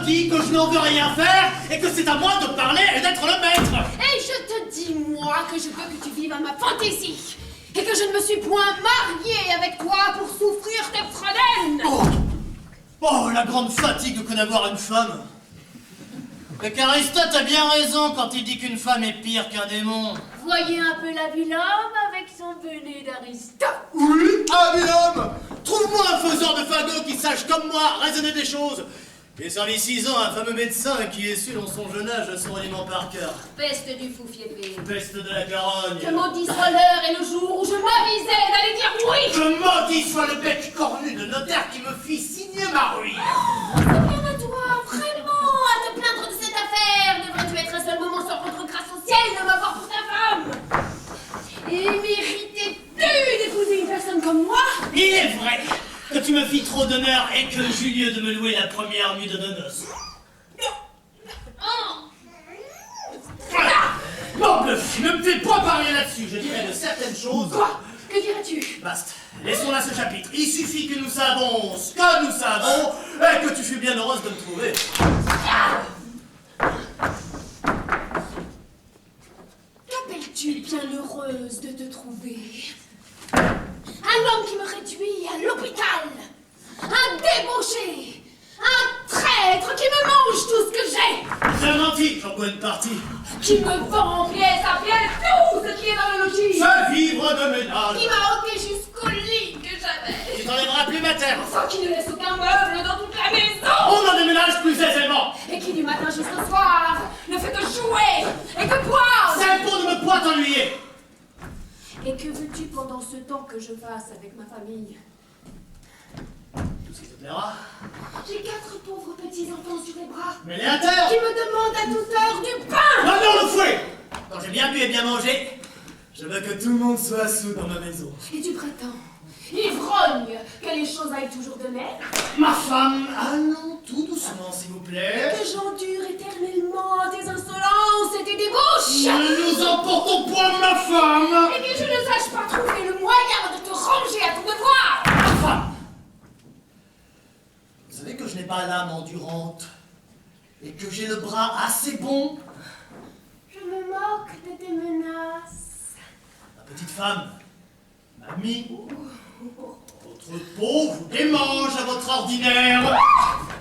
te dis que je n'en veux rien faire et que c'est à moi de parler et d'être le maître. Et je te dis, moi, que je veux que tu vives à ma fantaisie. Et que je ne me suis point mariée avec toi pour souffrir tes fredaines. Oh, la grande fatigue que d'avoir une femme. Et qu'Aristote a bien raison quand il dit qu'une femme est pire qu'un démon. Voyez un peu l'habile homme avec son bonnet d'Aristote. Oui, habile homme. Trouve-moi un faiseur de fagots qui sache comme moi raisonner des choses. J'ai servi 6 ans à un fameux médecin qui est su dans son jeune âge son rudiment par cœur. Peste du fou fiévré. Peste de la carogne. Que maudit soit l'heure et le jour où je m'avisais d'aller dire oui. Que maudit soit le bec cornu de notaire qui me fit signer ma ruine. C'est bien à toi, vraiment, à te plaindre de cette affaire. Devrais-tu être un seul moment sans rendre grâce au ciel de m'avoir pour ta femme? Et méritais-tu d'épouser une personne comme moi? Il est vrai que tu me fis trop d'honneur et que j'eus lieu de me louer la première nuit de nos noces. Bon bluff, ne me fais pas parler là-dessus, je dirais de certaines choses. Quoi? Que dirais-tu? Basta, laissons là ce chapitre. Il suffit que nous savons ce que nous savons et que tu fus bien heureuse de me trouver. T'appelles-tu bien heureuse de te trouver? Un homme qui me réduit à l'hôpital, un débauché, un traître qui me mange tout ce que j'ai, J'ai menti, j'en bois une partie. qui me vend pièce à pièce tout ce qui est dans le logis, Je vivre de ménage. qui m'a ôté jusqu'au lit que j'avais, Tu t'enlèveras plus ma terre. enfin qui ne laisse aucun meuble dans toute la maison, On en déménage plus aisément. et qui du matin jusqu'au soir ne fait que jouer et que boire. C'est pour ne me point t'ennuyer. Et que veux-tu pendant ce temps que je fasse avec ma famille? Tout ce qui te plaira. J'ai 4 pauvres petits-enfants sur les bras Mais les à terre. qui me demandent à toute heure du pain. Non, non, le fouet. Quand j'ai bien bu et bien mangé, je veux que tout le monde soit sous dans ma maison. Et tu prétends, ivrogne, que les choses aillent toujours de même? Ma femme. Ah non, tout doucement, s'il vous plaît. Que j'endure éternellement tes insolences et tes débauches? Ne nous emportons point ma femme. Et que je ne sache pas trouver le moyen de te ranger à ton devoir? Ma femme. Vous savez que je n'ai pas l'âme endurante et que j'ai le bras assez bon. Je me moque de tes menaces. Ma petite femme, mamie, votre peau vous démange à votre ordinaire.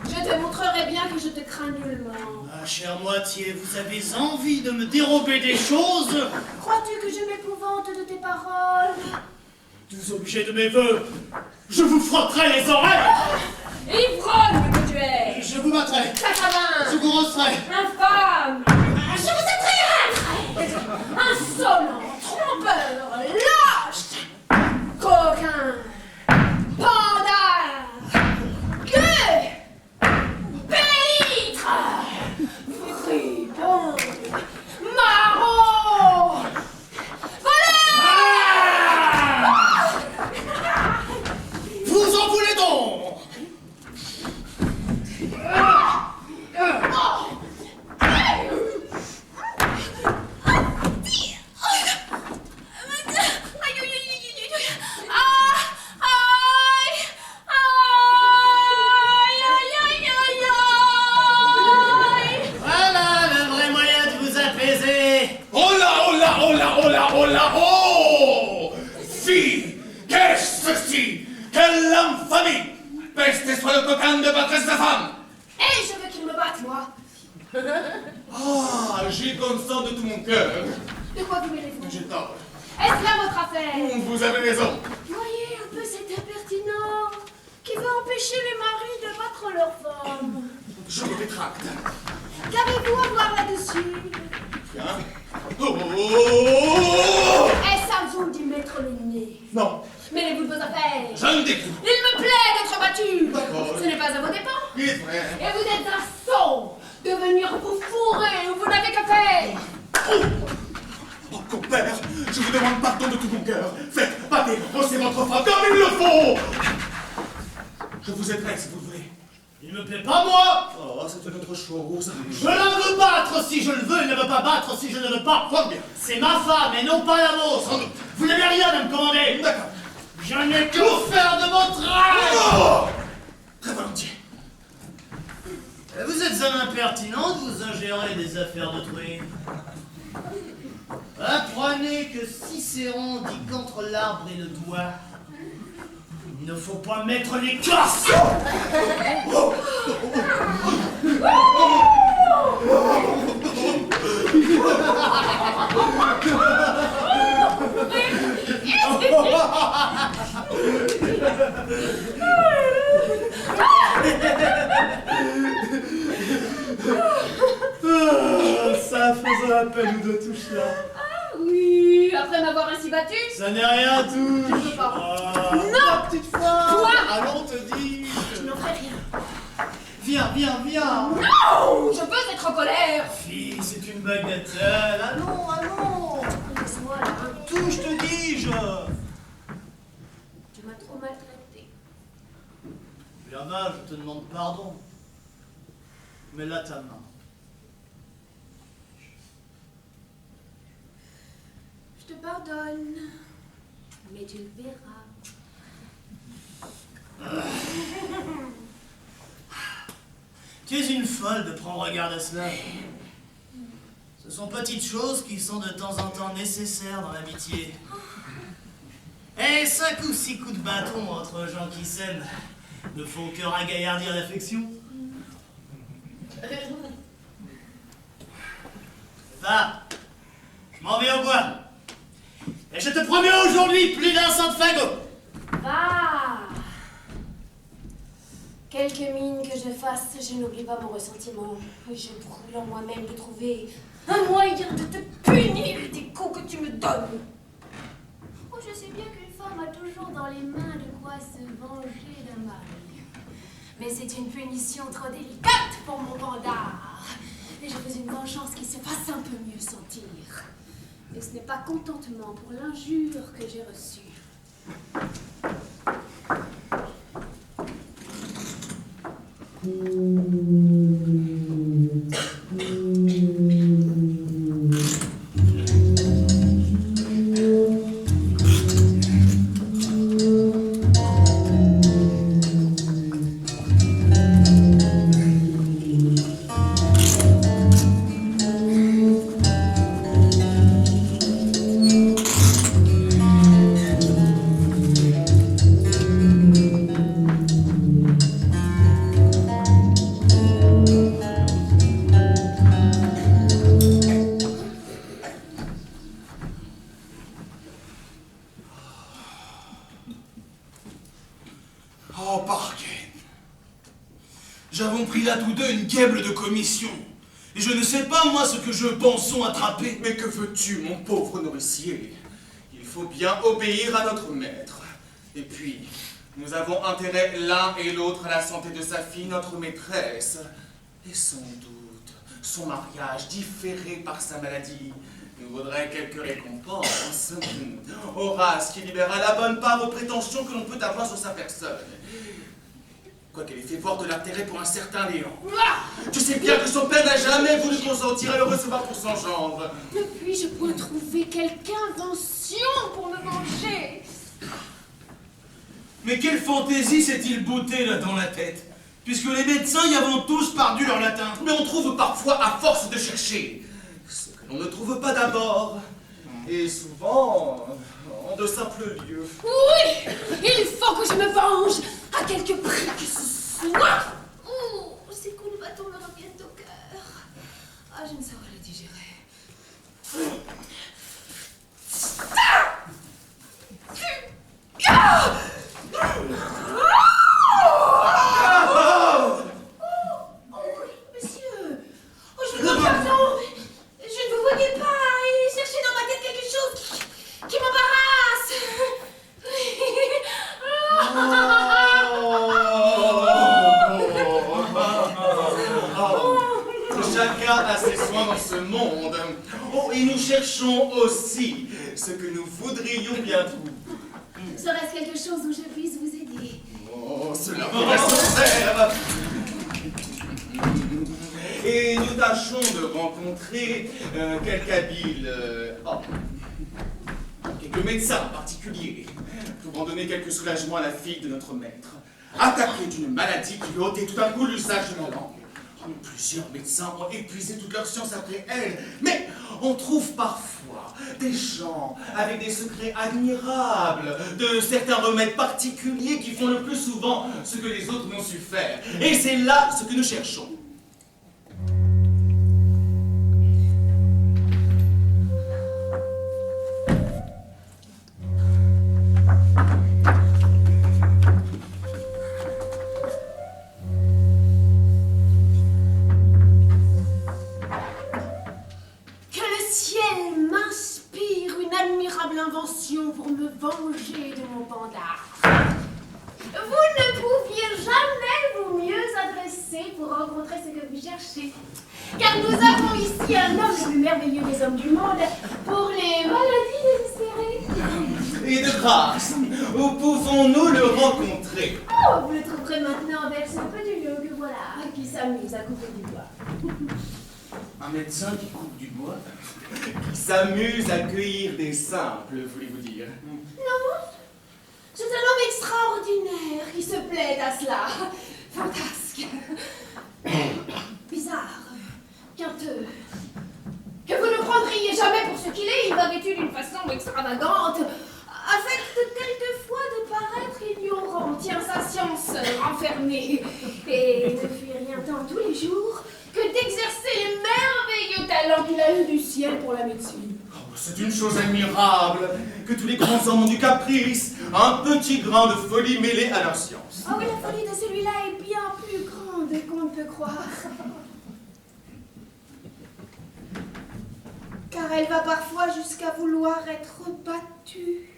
Je te montrerai bien que je te crains nullement. Ma chère moitié, vous avez envie de me dérober des choses? Crois-tu que je m'épouvante de tes paroles? Vous obligez de mes voeux, je vous frotterai les oreilles. Ivrogne que tu es! Je vous battrai, Sacravin! je vous rosserai. Infâme! Je vous attraperai! Insolent! Trompeur! Lâche! Coquin! Pandard! Gueux! Pélitre! Fripon! Maraud! Vous en voulez donc? Voilà le vrai moyen de vous apaiser. Oh là, oh là, oh là, oh là, oh là, oh! Fille, qu'est-ce que ceci? Quelle infamie! Peste soit le coquin de battre sa femme! Et je veux qu'il me batte, moi! Ah, j'y consens de tout mon cœur. De quoi vous mêlez-vous? J'ai tort. Est-ce là votre affaire? Vous avez raison. Voyez un peu cet impertinent qui veut empêcher les maris de battre leurs femmes. Je me rétracte. Qu'avez-vous à voir là-dessus? Bien. Oh, oh, oh, Est-ce à vous d'y mettre le nez? non, Mêlez-vous de vos affaires. je ne découvre. Il me plaît d'être battu. D'accord. Ce n'est pas à vos dépens. Il est vrai. Et vous êtes un sot de venir vous fourrer où vous n'avez qu'à faire. Oh, compère, je vous demande pardon de tout mon cœur. Faites, battez, rossez votre femme comme il le faut. Je vous aiderai si vous le voulez. Il me plaît pas, moi. Oh, c'est une autre chose. Je la veux battre si je le veux, il ne veut pas battre si je ne veux pas. Fort bien. C'est ma femme et non pas la vôtre. Sans doute. Vous n'avez rien à me commander. D'accord. Je n'ai que vous faire de votre âge. Oh, très volontiers. Vous êtes un impertinent de vous ingérer des affaires d'autrui. Apprenez que Cicéron dit qu'entre l'arbre et le doigt, il ne faut pas mettre l'écorce. Ça faisait à peine ou deux touches là. Ah oui, après m'avoir ainsi battu. Ça n'est rien, Je ne touche. peux pas. Non, La petite femme. Toi. allons te dire. Je n'en ferai rien. Viens. Non, je peux être en colère. Fille, c'est une bagatelle. Allons. Laisse-moi là. Touche, te dis-je. Tu m'as trop maltraité. Birma, je te demande pardon. Mais là, ta main. Je te pardonne. Mais tu le verras. Tu es une folle de prendre garde à cela. Ce sont petites choses qui sont de temps en temps nécessaires dans l'amitié. Et 5 ou 6 coups de bâton entre gens qui s'aiment ne font que ragaillardir l'affection. Va, je m'en vais au bois. Et je te promets aujourd'hui plus d'un sang de fagot. Va. Quelque mine que je fasse, je n'oublie pas mon ressentiment. Et je brûle en moi-même de trouver un moyen de te punir des coups que tu me donnes. Oh, je sais bien qu'une femme a toujours dans les mains de quoi se venger d'un mal. Mais c'est une punition trop délicate pour mon bandard. Et je veux une vengeance qui se fasse un peu mieux sentir. Et ce n'est pas contentement pour l'injure que j'ai reçue. Oh, Parken. J'avons pris là tous deux une guêble de commission. Et je ne sais pas, moi, ce que je pensons attraper. Mais que veux-tu, mon pauvre nourricier? Il faut bien obéir à notre maître. Et puis, nous avons intérêt l'un et l'autre à la santé de sa fille, notre maîtresse. Et sans doute, son mariage, différé par sa maladie, nous vaudrait quelques récompenses. Horace qui libéra la bonne part aux prétentions que l'on peut avoir sur sa personne. Quoiqu'elle ait fait voir de l'intérêt pour un certain Léon. Tu sais bien que son père n'a jamais voulu consentir à le recevoir pour son gendre. Ne puis-je point trouver quelque invention pour me venger? Mais quelle fantaisie s'est-il botté là dans la tête? Puisque les médecins y avons tous perdu leur latin. Mais on trouve parfois à force de chercher ce que l'on ne trouve pas d'abord. Et souvent, en de simples lieux. Oui, il faut que je me venge, à quelque prix que ce soit. Oh, ces coups de bâton me reviennent au cœur. Ah, je ne saurais le digérer. Monsieur, oh, je vous demande pardon. Je ne vous voyais pas et cherchais dans ma tête quelque chose qui m'embarrasse. Chacun a ses soins dans ce monde. Oh, et nous cherchons aussi ce que nous voudrions bien trouver. Serait-ce quelque chose où je puisse vous aider? Oh, cela pourrait se faire. Et nous tâchons de rencontrer quelques habiles, quelques médecins en particulier, pouvant donner quelques soulagements à la fille de notre maître, attaquée d'une maladie qui lui ôtait tout d'un coup l'usage de la langue. Plusieurs médecins ont épuisé toute leur science après elle, mais on trouve parfois des gens avec des secrets admirables, de certains remèdes particuliers qui font le plus souvent ce que les autres n'ont su faire. Et c'est là ce que nous cherchons. Pour me venger de mon bandard. Vous ne pouviez jamais vous mieux adresser pour rencontrer ce que vous cherchez. Car nous avons ici un homme le plus merveilleux des hommes du monde pour les maladies désespérées. Et de grâce, où pouvons-nous le rencontrer? Oh, vous le trouverez maintenant vers ce petit lieu que voilà, qui s'amuse à couper du bois. Un médecin qui coupe du bois? Qui s'amuse à cueillir des simples, voulez-vous dire? Non, c'est un homme extraordinaire qui se plaît à cela. Fantasque. Bizarre. Quinteux. Que vous ne prendriez jamais pour ce qu'il est, il va vêtu d'une façon extravagante, affecte quelquefois de paraître ignorant, tient sa science renfermée, et ne fait rien tant tous les jours que d'exercer les merveilleux talents qu'il a eu du ciel pour la médecine. Oh, c'est une chose admirable que tous les grands hommes ont du caprice, un petit grain de folie mêlé à leur science. Oh oui, la folie de celui-là est bien plus grande qu'on ne peut croire. Car elle va parfois jusqu'à vouloir être battue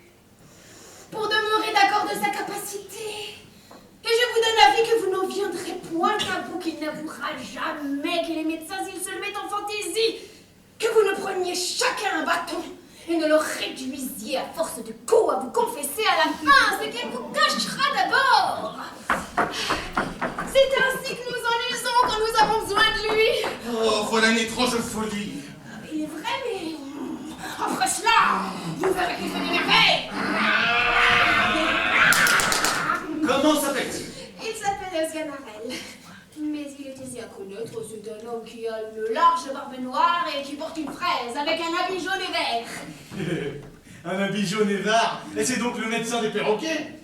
pour demeurer d'accord de sa capacité. Et je vous donne l'avis que vous n'en viendrez point à bout, qu'il n'avouera jamais que les médecins, s'ils se le mettent en fantaisie, que vous ne preniez chacun un bâton et ne le réduisiez à force de coups à vous confesser à la fin ce qu'il vous cachera d'abord. C'est ainsi que nous en usons quand nous avons besoin de lui. Oh, voilà une étrange folie. Il est vrai, mais après cela, vous verrez qu'il fait des merveilles. Comment s'appelle-t-il? Il s'appelle Osganarelle. Mais il est aisé à connaître, c'est un homme qui a une large barbe noire et qui porte une fraise avec un habit jaune et vert. Un habit jaune et vert? Et c'est donc le médecin des perroquets?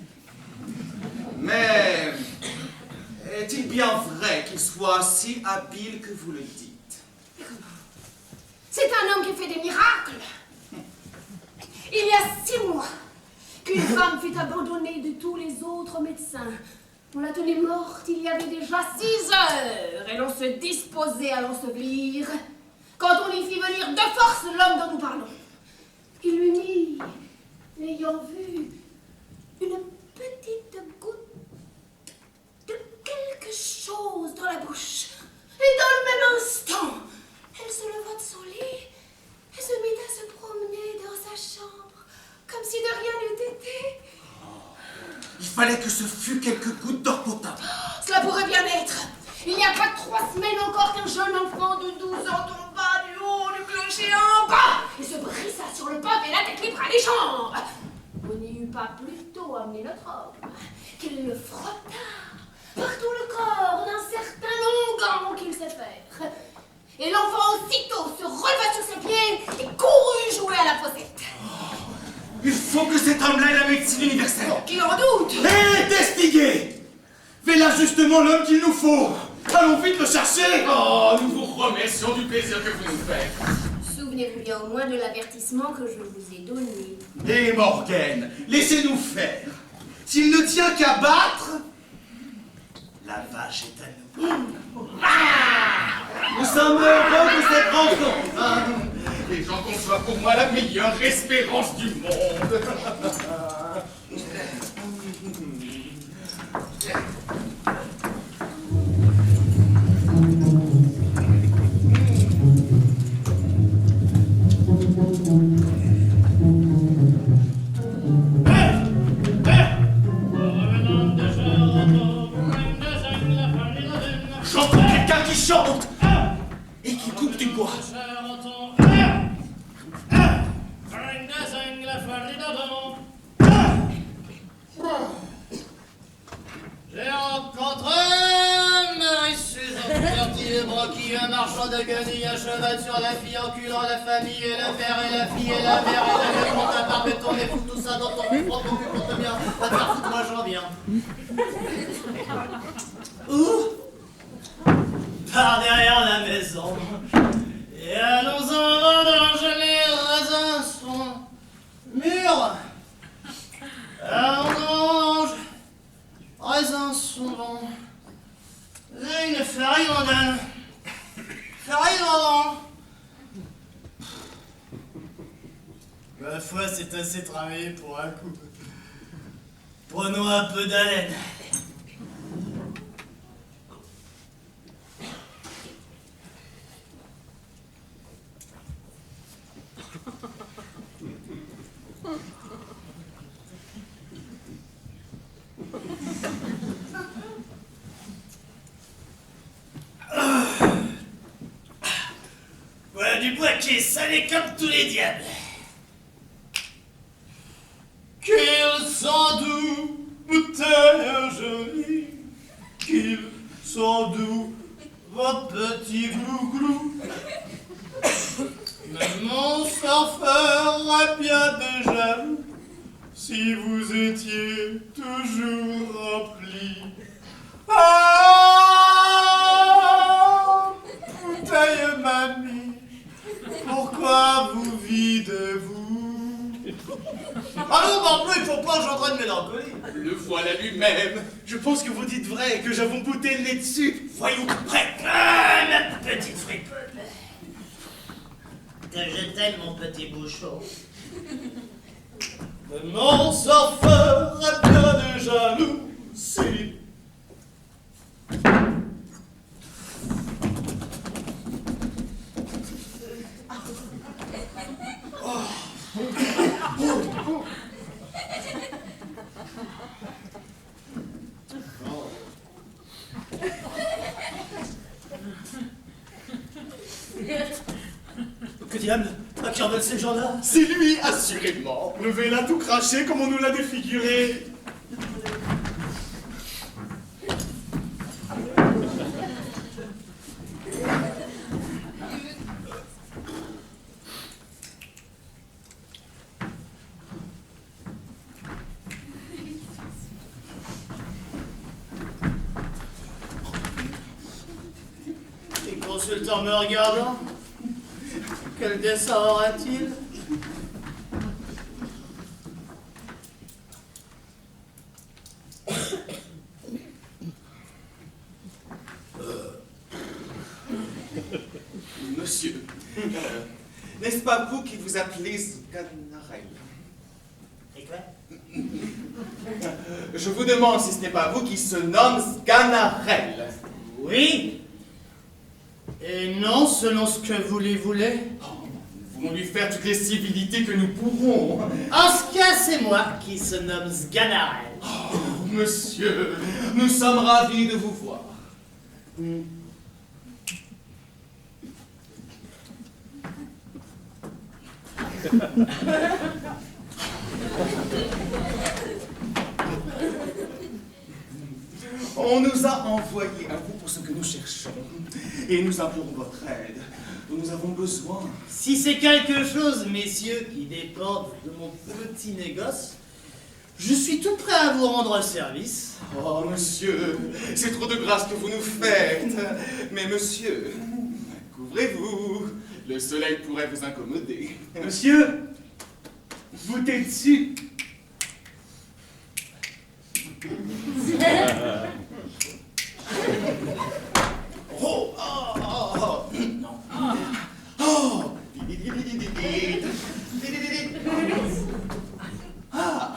Mais est-il bien vrai qu'il soit si habile que vous le dites? C'est un homme qui fait des miracles. Il y a 6 mois qu'une femme fut abandonnée de tous les autres médecins. On l'a tenue morte il y avait déjà 6 heures et l'on se disposait à l'ensevelir quand on y fit venir de force l'homme dont nous parlons. Il lui mit, l'ayant vu, une petite goutte de quelque chose dans la bouche. Et dans le même instant, elle se leva de son lit et se mit à se promener dans sa chambre comme si de rien n'eût été. Il fallait que ce fût quelques gouttes d'or potable. Cela pourrait bien être. Il n'y a pas 3 semaines encore qu'un jeune enfant de 12 ans tomba du haut du clocher en bas et se brissa sur le pavé la tête libre à des jambes. On n'y eut pas plutôt amené notre homme qu'il le frotta par tout le corps d'un certain onguent qu'il sait faire. Et l'enfant aussitôt se releva sur ses pieds et courut jouer à la posette. Il faut que cet homme-là ait la médecine universelle. Qui en doute? Hé, Destigé! Fais là justement l'homme qu'il nous faut! Allons vite le chercher! Oh, nous vous remercions du plaisir que vous nous faites. Souvenez-vous bien au moins de l'avertissement que je vous ai donné. Hé, Morgane, laissez-nous faire! S'il ne tient qu'à battre, la vache est à nous. Nous sommes heureux de cette rencontre. Hein? Les gens conçoivent pour moi la meilleure espérance du monde. J'entends quelqu'un qui chante et qui coupe du bois. J'ai rencontré Marie-Suzanne Cartier. Rocky, un marchand de guenilles, à cheval sur la fille, enculant la famille, et le père, et la fille, et la mère, et le grand ta barbe, et ton époux, tout ça dans ton cul, prends ton cul pour te bien. Va te faire foutre, moi j'en viens. Où? Par derrière la maison. Et allons en vendange, les raisins sont mûrs. En vendange, raisins sont bons. J'ai une farine en donne. Farine en dents. Ma foi, c'est assez travaillé pour un coup. Prenons un peu d'haleine. Voilà du bois qui est salé comme tous les diables. Qu'ils sont doux, bouteilles jolies, qu'ils sont doux, vos petits glou-glou. Mais mon sort ferait bien des jaloux si vous étiez toujours remplis. Ah, bouteille mamie, pourquoi vous videz-vous? Ah non, Barbeau, il faut pas engendrer de mélancolie. Le voilà lui-même. Je pense que vous dites vrai et que j'avons bouté le nez dessus. Voyons, prêt. Ah, ma petite friponne. Que je t'aime, mon petit bouchon. Mais mon sort ferait bien des jalousies. Que diable? À qui en veulent ces gens-là? C'est lui, assurément. Le Vélin tout craché comme on nous l'a défiguré. Les consultants me regardant. Quel dessin aura-t-il? Monsieur, n'est-ce pas vous qui vous appelez Sganarelle? Et quoi? Je vous demande si ce n'est pas vous qui se nomme Sganarelle. Oui. Et non, selon ce que vous les voulez. Nous voulons lui faire toutes les civilités que nous pourrons. En ce cas, c'est moi qui se nomme Sganarelle. Oh, monsieur, nous sommes ravis de vous voir. On nous a envoyé à vous pour ce que nous cherchons, et nous implorons votre aide, dont nous avons besoin. Si c'est quelque chose, messieurs, qui dépend de mon petit négoce, je suis tout prêt à vous rendre service. Oh, monsieur, c'est trop de grâce que vous nous faites. Mais monsieur, couvrez-vous, le soleil pourrait vous incommoder. Monsieur, vous êtes dessus. Oh, oh, oh, oh, non. Oh, ah.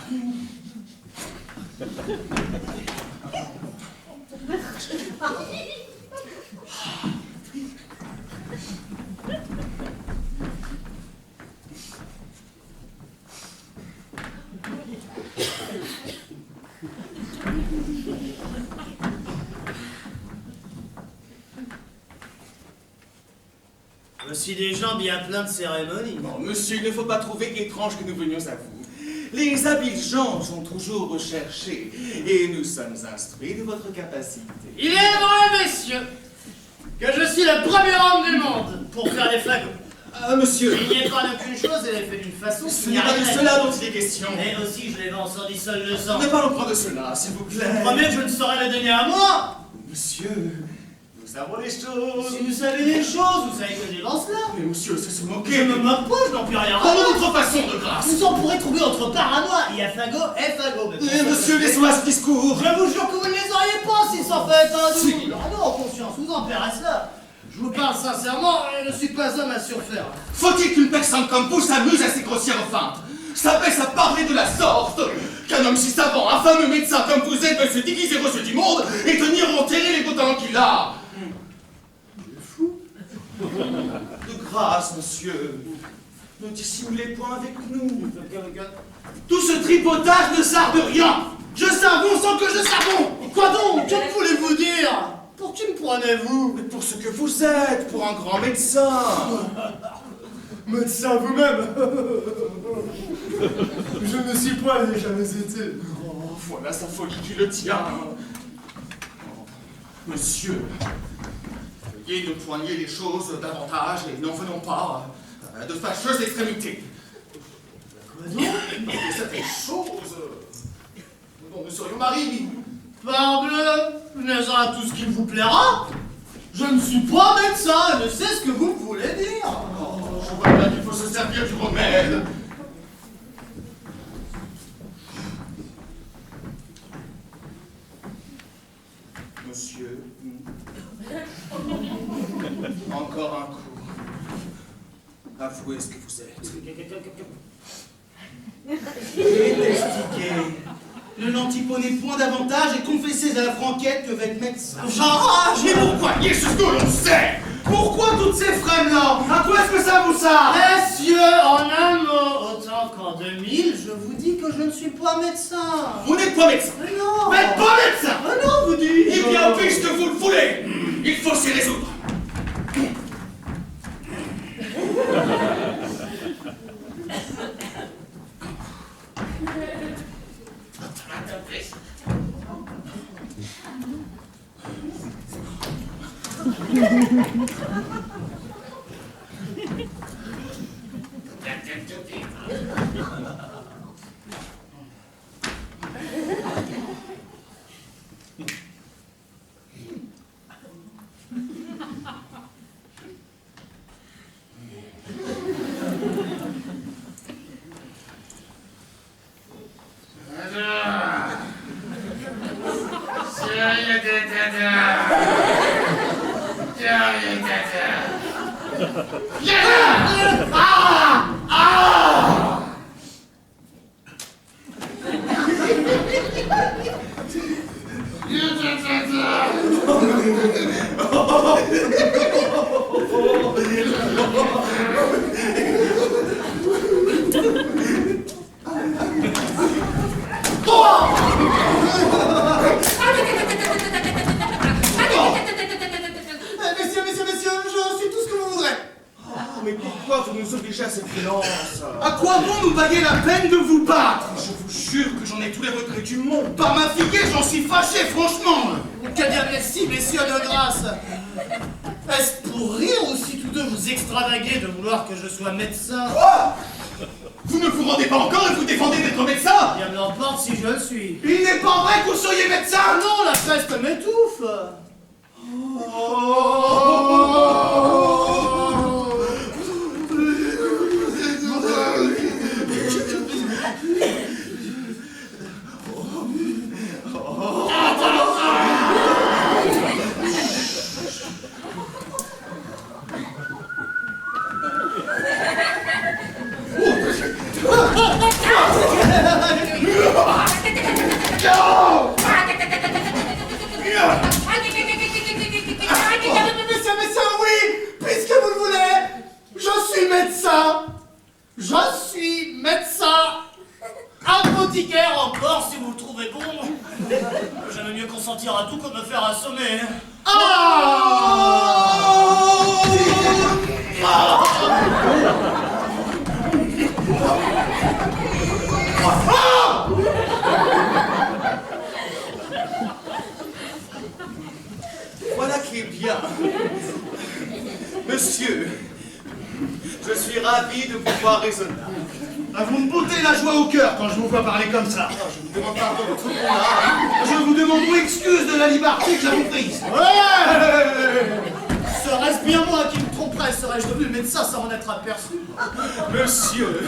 Voici des gens bien pleins de cérémonies. Non, monsieur, il ne faut pas trouver étrange que nous venions à vous. Les habiles gens sont toujours recherchés, et nous sommes instruits de votre capacité. Il est vrai, messieurs, que je suis le premier homme du monde pour faire des fagots. Ah, monsieur, Il n'y épargne aucune chose et les fait d'une façon ce qui n'est n'y pas de arriverait. cela dont il est question. Mais aussi, je les vends sans dissol le sang. Ne parlons pas de cela, s'il vous plaît. Promets que je ne saurais le donner à moi. Monsieur, nous savons les choses. Si vous savez les choses, vous savez que je les vends cela. Mais monsieur, c'est se Je moquer. me moque pas, je n'en puis rien Prenons raconter. notre façon de grâce. Vous en pourrez trouver entre paranoïa. Il y a fagot et fagot. Eh, monsieur, laissez-moi ce discours. Je vous jure que vous ne les auriez pas s'ils s'en fait un double. Ah non, conscience, vous en paierez cela. Je vous parle sincèrement, je ne suis pas homme à surfaire. Faut-il qu'une personne comme vous s'amuse à ces grossières feintes? S'abaisse à parler de la sorte qu'un homme si savant, un fameux médecin comme vous êtes, veut se déguiser aux yeux du monde et tenir enterrer les beaux talents qu'il a. De grâce, monsieur, ne dissimulez point avec nous. Tout ce tripotage ne sert de rien. Je savon sans que je savon. Quoi donc? Que voulez-vous dire? Pour qui me prenez-vous? Mais pour ce que vous êtes, pour un grand médecin. Médecin vous-même. Je ne suis pas, je n'ai jamais été. Oh, voilà sa folie qui le tient. Monsieur, veuillez ne poigner les choses davantage et n'en venons pas à de fâcheuses extrémités. Quoi donc? Et certaines choses dont nous serions maris. Parbleu, venez-en à tout ce qu'il vous plaira. Je ne suis pas médecin, je sais ce que vous voulez dire. Oh, je vois bien qu'il faut se servir du remède. Monsieur, encore un coup. Avouez ce que vous êtes. Expliquez. Ne l'antipôt n'est point davantage et confessez à la franquette que vous êtes médecin. J'enrage! Mais pourquoi nier ce que l'on sait? Pourquoi toutes ces frênes-là? À quoi est-ce que ça vous sert? Messieurs, en un mot, autant qu'en 2000, je vous dis que je ne suis pas médecin. Vous n'êtes pas médecin! Mais non. Vous n'êtes pas médecin! Mais non, vous dites. Eh bien, puisque vous le voulez, il faut s'y résoudre. Messieurs, je suis tout ce que vous voudrez. Mais pourquoi vous nous obligez à cette violence? À quoi bon nous vailler la peine de vous battre? Je vous jure que j'en ai tous les regrets du monde. Par ma figuier, j'en suis fâché, franchement. Que dire merci, messieurs de grâce. Est-ce pour rire ou si tous deux vous extravaguez de vouloir que je sois médecin? Quoi? Vous ne vous rendez pas encore et vous défendez d'être médecin? Bien m'emporte si je le suis. Il n'est pas vrai que vous soyez Ah médecin. non, la peste m'étouffe. monsieur, je suis ravi de vous voir raisonnable. Ah, vous me bottez la joie au cœur quand je vous vois parler comme ça. Je vous demande pardon de tout mon âme. Je vous demande excuse de la liberté que j'avais prise. Serait-ce bien moi qui me tromperais? Serais-je devenu médecin sans en être aperçu? Monsieur,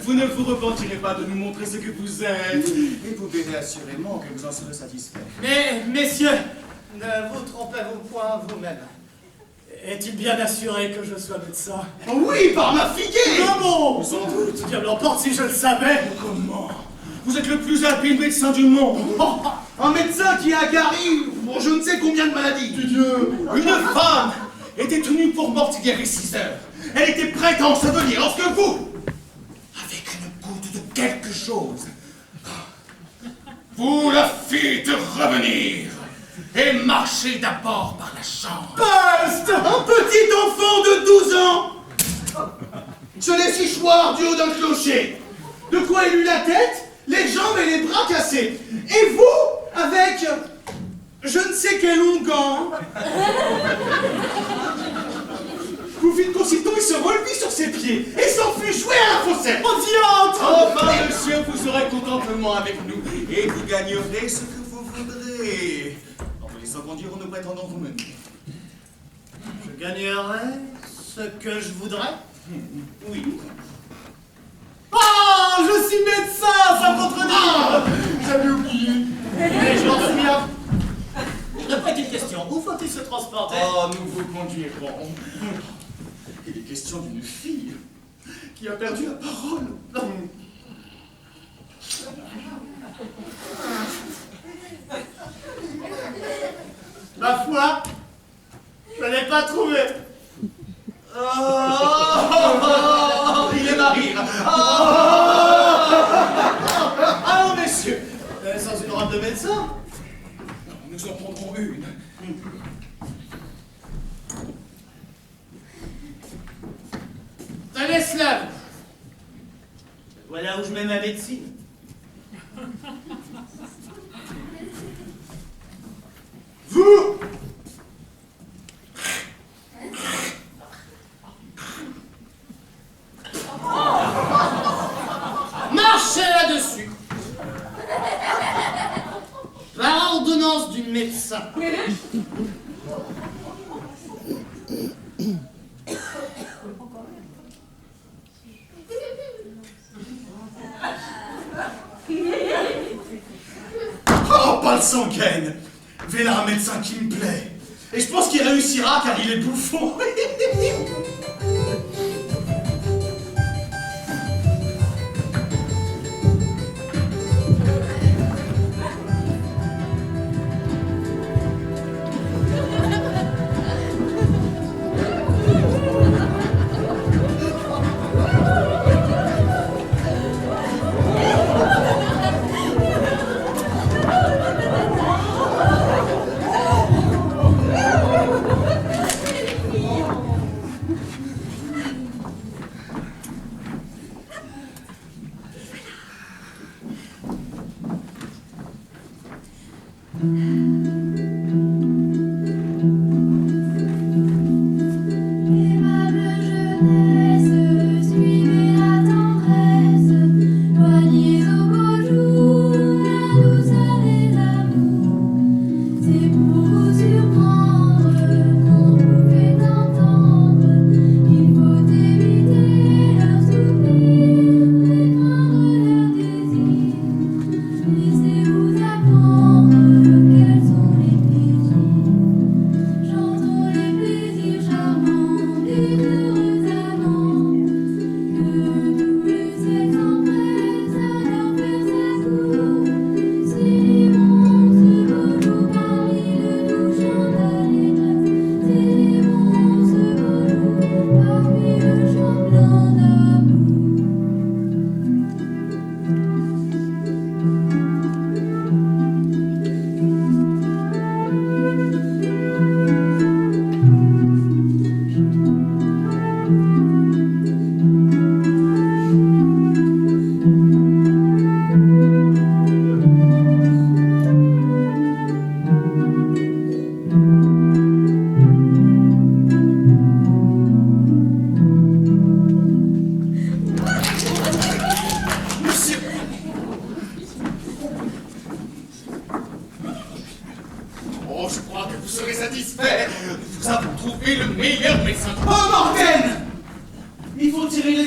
vous ne vous repentirez pas de nous montrer ce que vous êtes. Et vous verrez assurément que vous en serez satisfait. Mais, messieurs, ne vous trompez-vous point vous-même. Est-il bien assuré que je sois médecin? Oui, par ma figuée. Comment? Sans doute. Diable emporte si je le savais. Comment? Vous êtes le plus habile médecin du monde. Oh, un médecin qui a guéri pour je ne sais combien de maladies. Dieu! Une femme était tenue pour morte il y avait 6 heures. Elle était prête à ensevelir lorsque vous, avec une goutte de quelque chose, vous la fîtes revenir et marcher d'abord par la chambre. Peste! Un petit enfant de 12 ans se laisse échoir du haut d'un clocher. De quoi il eut la tête, les jambes et les bras cassés. Et vous, avec je ne sais quel onguent, vous fîtes qu'aussitôt il se relevit sur ses pieds et s'enfuit jouer à la fossette. Oh diantre! Enfin, monsieur, vous aurez contentement avec nous et vous gagnerez ce que vous voudrez. En vous laissant conduire, nous prétendons vous mener. Je gagnerai ce que je voudrais? Oui. Oh, je suis médecin, ça contredit! J'avais oublié. Mais je m'en souviens. De petite question, où faut-il se transporter? Oh, nous vous conduirons. Il est question d'une fille qui a perdu la parole. Ma foi, je l'ai pas trouvé. Il est marié. Ah, messieurs, Sans une robe de médecin? nous en prendrons une. Tenez cela. Voilà où je mets ma médecine. Vous, Marchez là-dessus. Par ordonnance du médecin. oh, pas le sanguine. Voilà un médecin qui me plaît. Et je pense qu'il réussira car il est bouffon.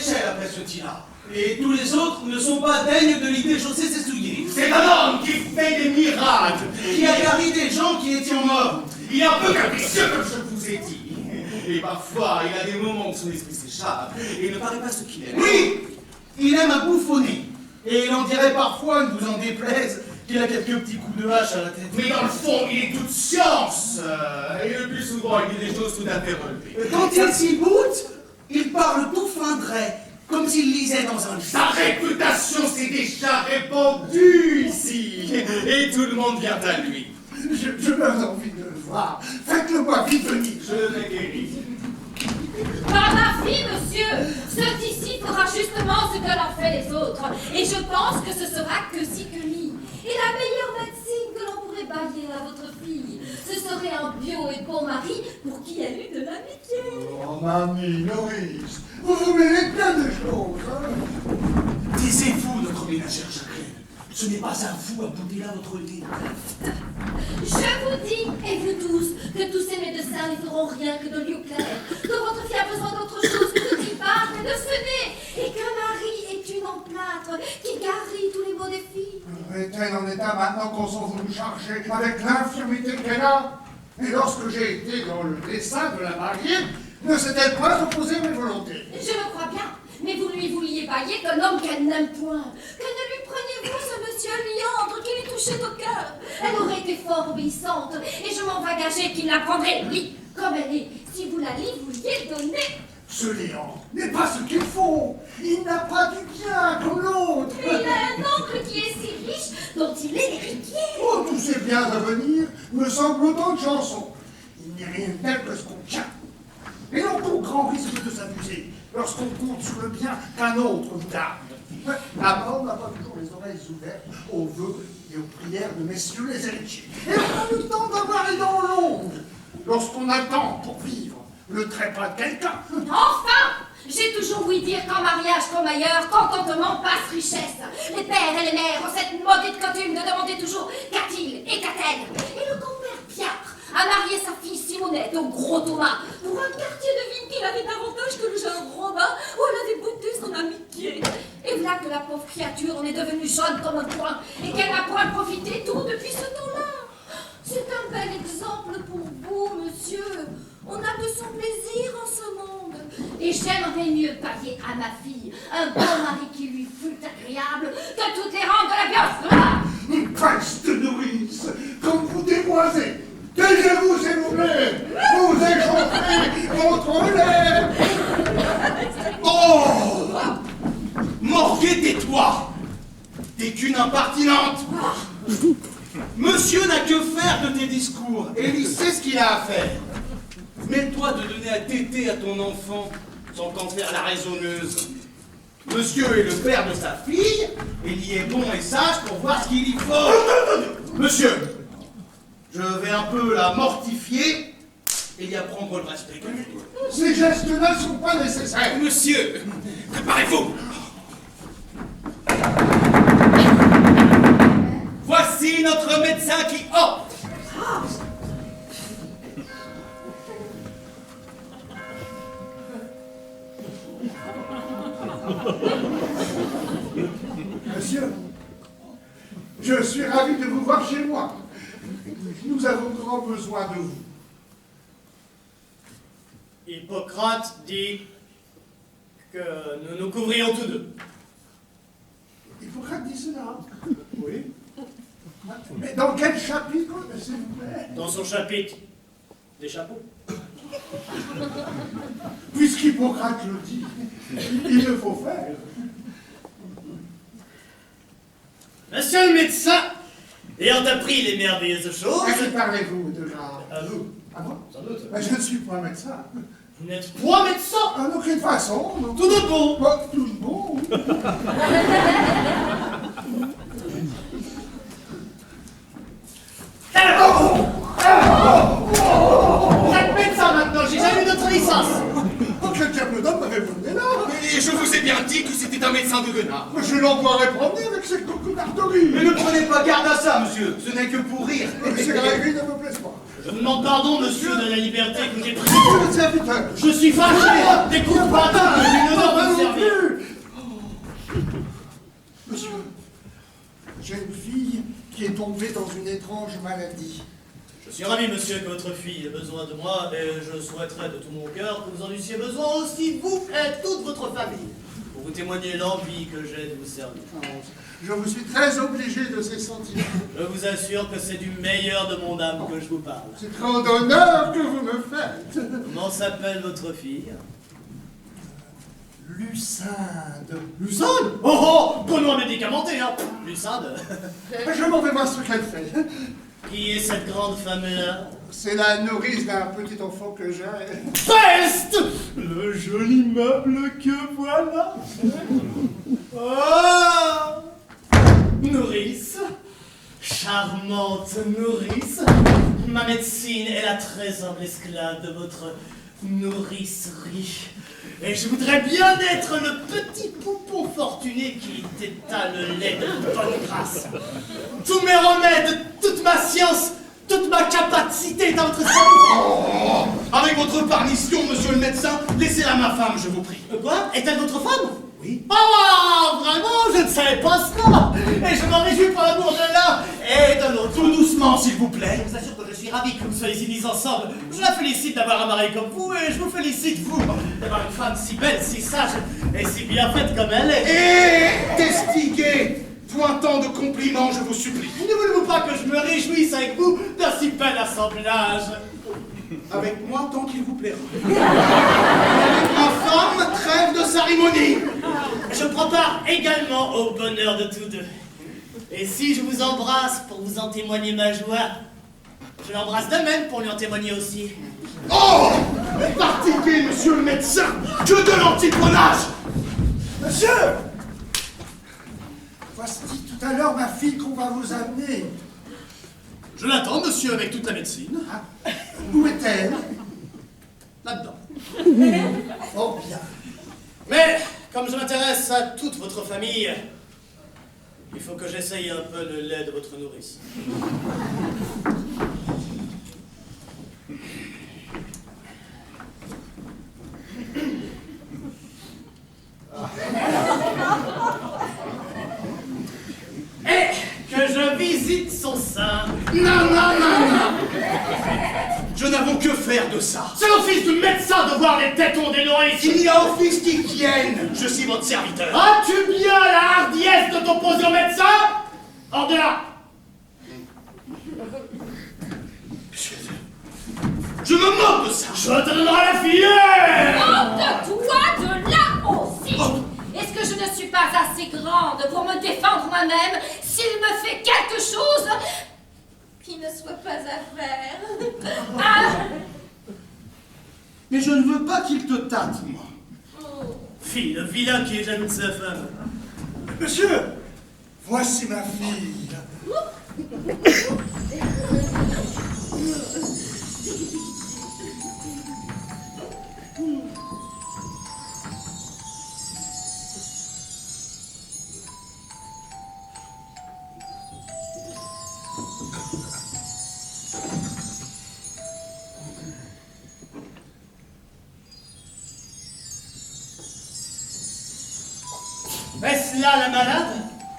l'échelle après ce tir-là. Et tous les autres ne sont pas dignes de l'idée chausser ses souliers. C'est un homme qui fait des miracles. Qui a guéri des gens qui étaient morts. Il est un peu capricieux, comme je vous ai dit. Et parfois, il a des moments où son esprit s'échappe et il ne paraît pas ce qu'il aime. Oui, il aime à bouffonner. Et il en dirait parfois, ne vous en déplaise, qu'il a quelques petits coups de hache à la tête. Mais dans le fond, il est toute science. Et le plus souvent, il dit des choses tout à fait relevées. Quand il s'y boute, il parle tout fin dret, comme s'il lisait dans un livre. Sa réputation s'est déjà répandue ici. Et tout le monde vient à lui. Je meurs envie de le voir. Faites-le-moi vite venir. Je l'ai guéri. Par ma fille, monsieur, ce d'ici fera justement ce que l'ont fait les autres. Et je pense que ce sera que si que lui. Et la meilleure médecine que l'on pourrait bailler à votre fille, ce serait un bio et bon mari pour qui elle eut de l'amitié. Oh, mamie, Noris, vous mêlez plein de choses. Hein. Taisez-vous, notre ménagère Jacqueline. Ce n'est pas à vous à bouder là votre lit. Je vous dis, et vous tous, que tous ces médecins ne feront rien que de lieu clair, que votre fille a besoin d'autre chose que de s'y battre et de se nez, et que Marie est une emplâtre qui guérit tous les maux des filles. Est-elle en état maintenant qu'on s'en voulu charger avec l'infirmité qu'elle a? Et lorsque j'ai été dans le dessein de la marier, ne s'est-elle pas opposée à mes volontés? Je le crois bien, mais vous lui vouliez bailler qu'un homme qu'elle n'aime point. Que ne lui preniez-vous ce monsieur Liandre qui lui touchait au cœur? Elle aurait été fort obéissante, et je m'en vais gager qu'il la prendrait, oui, comme elle est, si vous la lui vouliez donner. Ce Léon n'est pas ce qu'il faut. Il n'a pas du bien comme l'autre. Mais il a un oncle qui est si riche, dont il est l'héritier. Oh, tous ces biens à venir me semblent autant de chansons. Il n'y a rien de tel que ce qu'on tient. Et l'on court grand risque de s'amuser lorsqu'on compte sur le bien qu'un autre vous garde. La mort n'a pas toujours les oreilles ouvertes aux vœux et aux prières de messieurs les héritiers. Et on a le temps d'avoir les dents longues lorsqu'on attend pour vivre le trépas de quelqu'un. Enfin! J'ai toujours ouï dire qu'en mariage comme ailleurs, contentement passe richesse. Les pères et les mères ont cette maudite coutume de demander toujours qu'a-t-il et qu'a-t-elle. Et le compère Pierre a marié sa fille Simonette au Gros Thomas pour un quartier de ville qu'il avait davantage que le jeune Robin où elle avait bouté son amitié. Et voilà que la pauvre créature en est devenue jaune comme un poing et qu'elle n'a point profité tout depuis ce temps-là. C'est un bel exemple pour vous, monsieur. On a de son plaisir en ce monde. Et j'aimerais mieux payer à ma fille un bon mari qui lui fût agréable que toutes les rentes de la biosphère. Peste nourrice, comme vous déboisez. Taisez-vous, s'il vous plaît. Vous échauffez votre lait. Oh! Morguet, tais-toi! T'es qu'une impertinente! Monsieur n'a que faire de tes discours, et il sait ce qu'il a à faire. Mets-toi de donner à téter à ton enfant sans t'en faire la raisonneuse. Monsieur est le père de sa fille, et il y est bon et sage pour voir ce qu'il y faut. Monsieur, je vais un peu la mortifier et y apprendre le respect que lui doit. Ces gestes-là ne sont pas nécessaires. Monsieur, préparez-vous! Voici notre médecin qui opte! Monsieur, je suis ravi de vous voir chez moi. Nous avons grand besoin de vous. Hippocrate dit que nous nous couvrions tous deux. Hippocrate dit cela. Oui. Mais dans quel chapitre, s'il vous plaît? Dans son chapitre des chapeaux. Puisqu'Hippocrate le dit, il le faut faire. Monsieur le médecin, ayant appris les merveilleuses choses... À qui parlez-vous déjà? À vous, À moi? sans doute. Ben, je ne suis pas médecin. Vous n'êtes point médecin. En aucune façon. Non. Tout de bon. Pas tout bon. Vous êtes médecin maintenant, j'ai jamais eu d'autre licence. Oh, quel diable d'homme m'avez-vous mené là? Et je vous ai bien dit que c'était un médecin de Guenard. Mais je l'envoierai promener avec ses cocotarderies. Mais ne prenez pas garde à ça, monsieur, ce n'est que pour rire. Ces règles ne me plaisent pas. Je vous demande pardon, monsieur, de la liberté que j'ai prise. Monsieur le serviteur. Je suis fâché. T'écoutes pas, j'ai l'honneur de vous servir. Monsieur, j'ai une fille qui est tombée dans une étrange maladie. Je suis ravi, monsieur, que votre fille ait besoin de moi, et je souhaiterais de tout mon cœur que vous en eussiez besoin aussi, vous et toute votre famille, pour vous témoigner l'envie que j'ai de vous servir. Je vous suis très obligé de ces sentiments. Je vous assure que c'est du meilleur de mon âme que je vous parle. C'est grand honneur que vous me faites. Comment s'appelle votre fille? Lucinde. Lucinde? Oh, bon nom médicamenté, hein. Lucinde. Je m'en vais voir ce qu'elle fait. Qui est cette grande femme-là? C'est la nourrice d'un petit enfant que j'ai. Peste! Le joli meuble que voilà. Oh! Nourrice, charmante nourrice, ma médecine est la très humble esclave de votre nourricerie. Et je voudrais bien être le petit poupon fortuné qui t'étale le lait de bonne grâce. Tous mes remèdes, toute ma science, toute ma capacité est à votre service. Oh, avec votre permission, monsieur le médecin, laissez-la à ma femme, je vous prie. Quoi? Est-elle votre femme? Oui. Oh, vraiment, je ne savais pas cela. Et je m'en réjouis pour l'amour de l'un et de l'autre. Tout doucement, s'il vous plaît. Je vous assure que je suis ravi que vous soyez unis ensemble. Je la félicite d'avoir un mari comme vous et je vous félicite, vous, d'avoir une femme si belle, si sage et si bien faite comme elle est. Et testiguez, point tant de compliments, je vous supplie. Ne voulez-vous pas que je me réjouisse avec vous d'un si bel assemblage? Avec moi, tant qu'il vous plaira. Avec ma femme, trêve de cérémonie. Je prends part également au bonheur de tous deux. Et si je vous embrasse pour vous en témoigner ma joie, je l'embrasse de même pour lui en témoigner aussi. Oh, fatigué, monsieur le médecin, que de l'antiprenage. Monsieur! Voici tout à l'heure ma fille qu'on va vous amener. Je l'attends, monsieur, avec toute la médecine. Ah, où est-elle? Là-dedans. Oh bien. Mais, comme je m'intéresse à toute votre famille, il faut que j'essaye un peu le lait de votre nourrice. Et que je visite son sein. Non, non, non, non. Je n'avoue que faire de ça. C'est l'office du médecin de voir les tétons des nourrices. Il y a office qui tienne. Je suis votre serviteur. As-tu bien la hardiesse de t'opposer au médecin? Hors de là. Je me moque de ça. Je te donnerai la fillette. Ôte-toi de là aussi! Est-ce que je ne suis pas assez grande pour me défendre moi-même s'il me fait quelque chose qui ne soit pas à faire? Ah! Mais je ne veux pas qu'il te tâte, moi. Fille, le vilain qui est jaloux de sa femme. Monsieur, voici ma fille. Est-ce là la malade?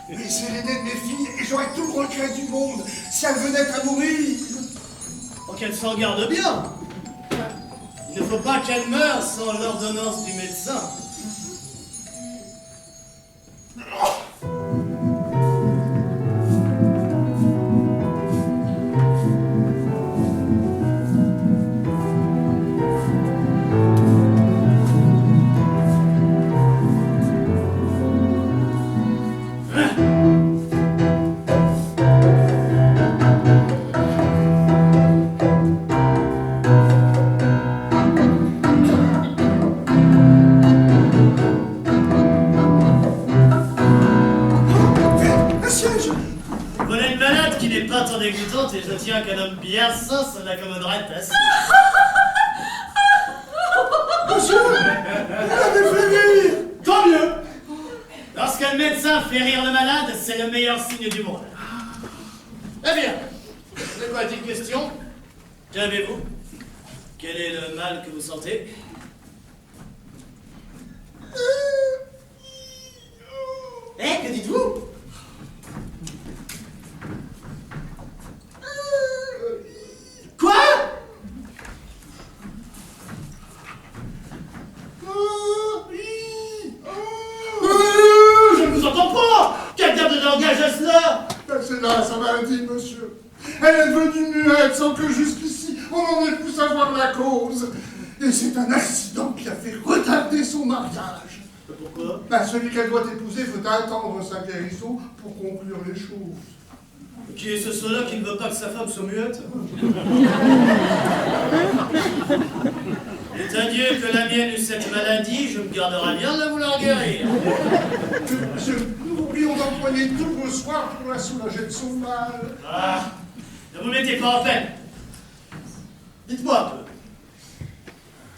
Oui, c'est l'aînée de mes filles et j'aurais tout le regret du monde si elle venait à mourir. Oh, qu'elle s'en garde bien. Il ne faut pas qu'elle meure sans l'ordonnance du médecin. Voilà une malade qui n'est pas tant dégoûtante et je tiens qu'un homme bien sain s'en accommoderait assez. Monsieur, vous l'avez fait rire. Tant mieux. Lorsqu'un médecin fait rire le malade, c'est le meilleur signe du monde. Eh bien, c'est quoi la petite question? Qu'avez-vous? Quel est le mal que vous sentez? Eh, que dites-vous? est-ce là? C'est là, ça m'a dit, monsieur. Elle est devenue muette sans que jusqu'ici, on en ait pu savoir la cause. Et c'est un accident qui a fait retarder son mariage. Pourquoi? Celui qu'elle doit épouser veut attendre sa guérison pour conclure les choses. Qui est ce cela qui ne veut pas que sa femme soit muette? Et à Dieu que la mienne eut cette maladie, je me garderai bien de la vouloir guérir. Monsieur, nous oublions d'employer tous vos soirs pour la soulager de son mal. Ah, ne vous mettez pas en peine. Dites-moi un peu.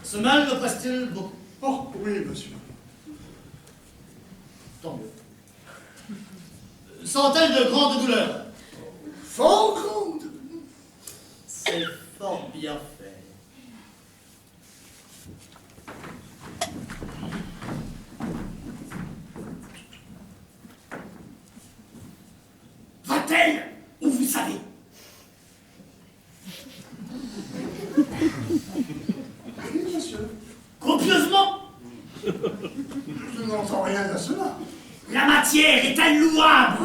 Ce mal me presse-t-il beaucoup? Oh, oui, monsieur. Tant mieux. Sent-elle de grandes douleurs? Fort grande. C'est fort bien fait. Va-t-elle où vous savez? Oui, monsieur. Copieusement? Je n'entends rien à cela. La matière est-elle louable?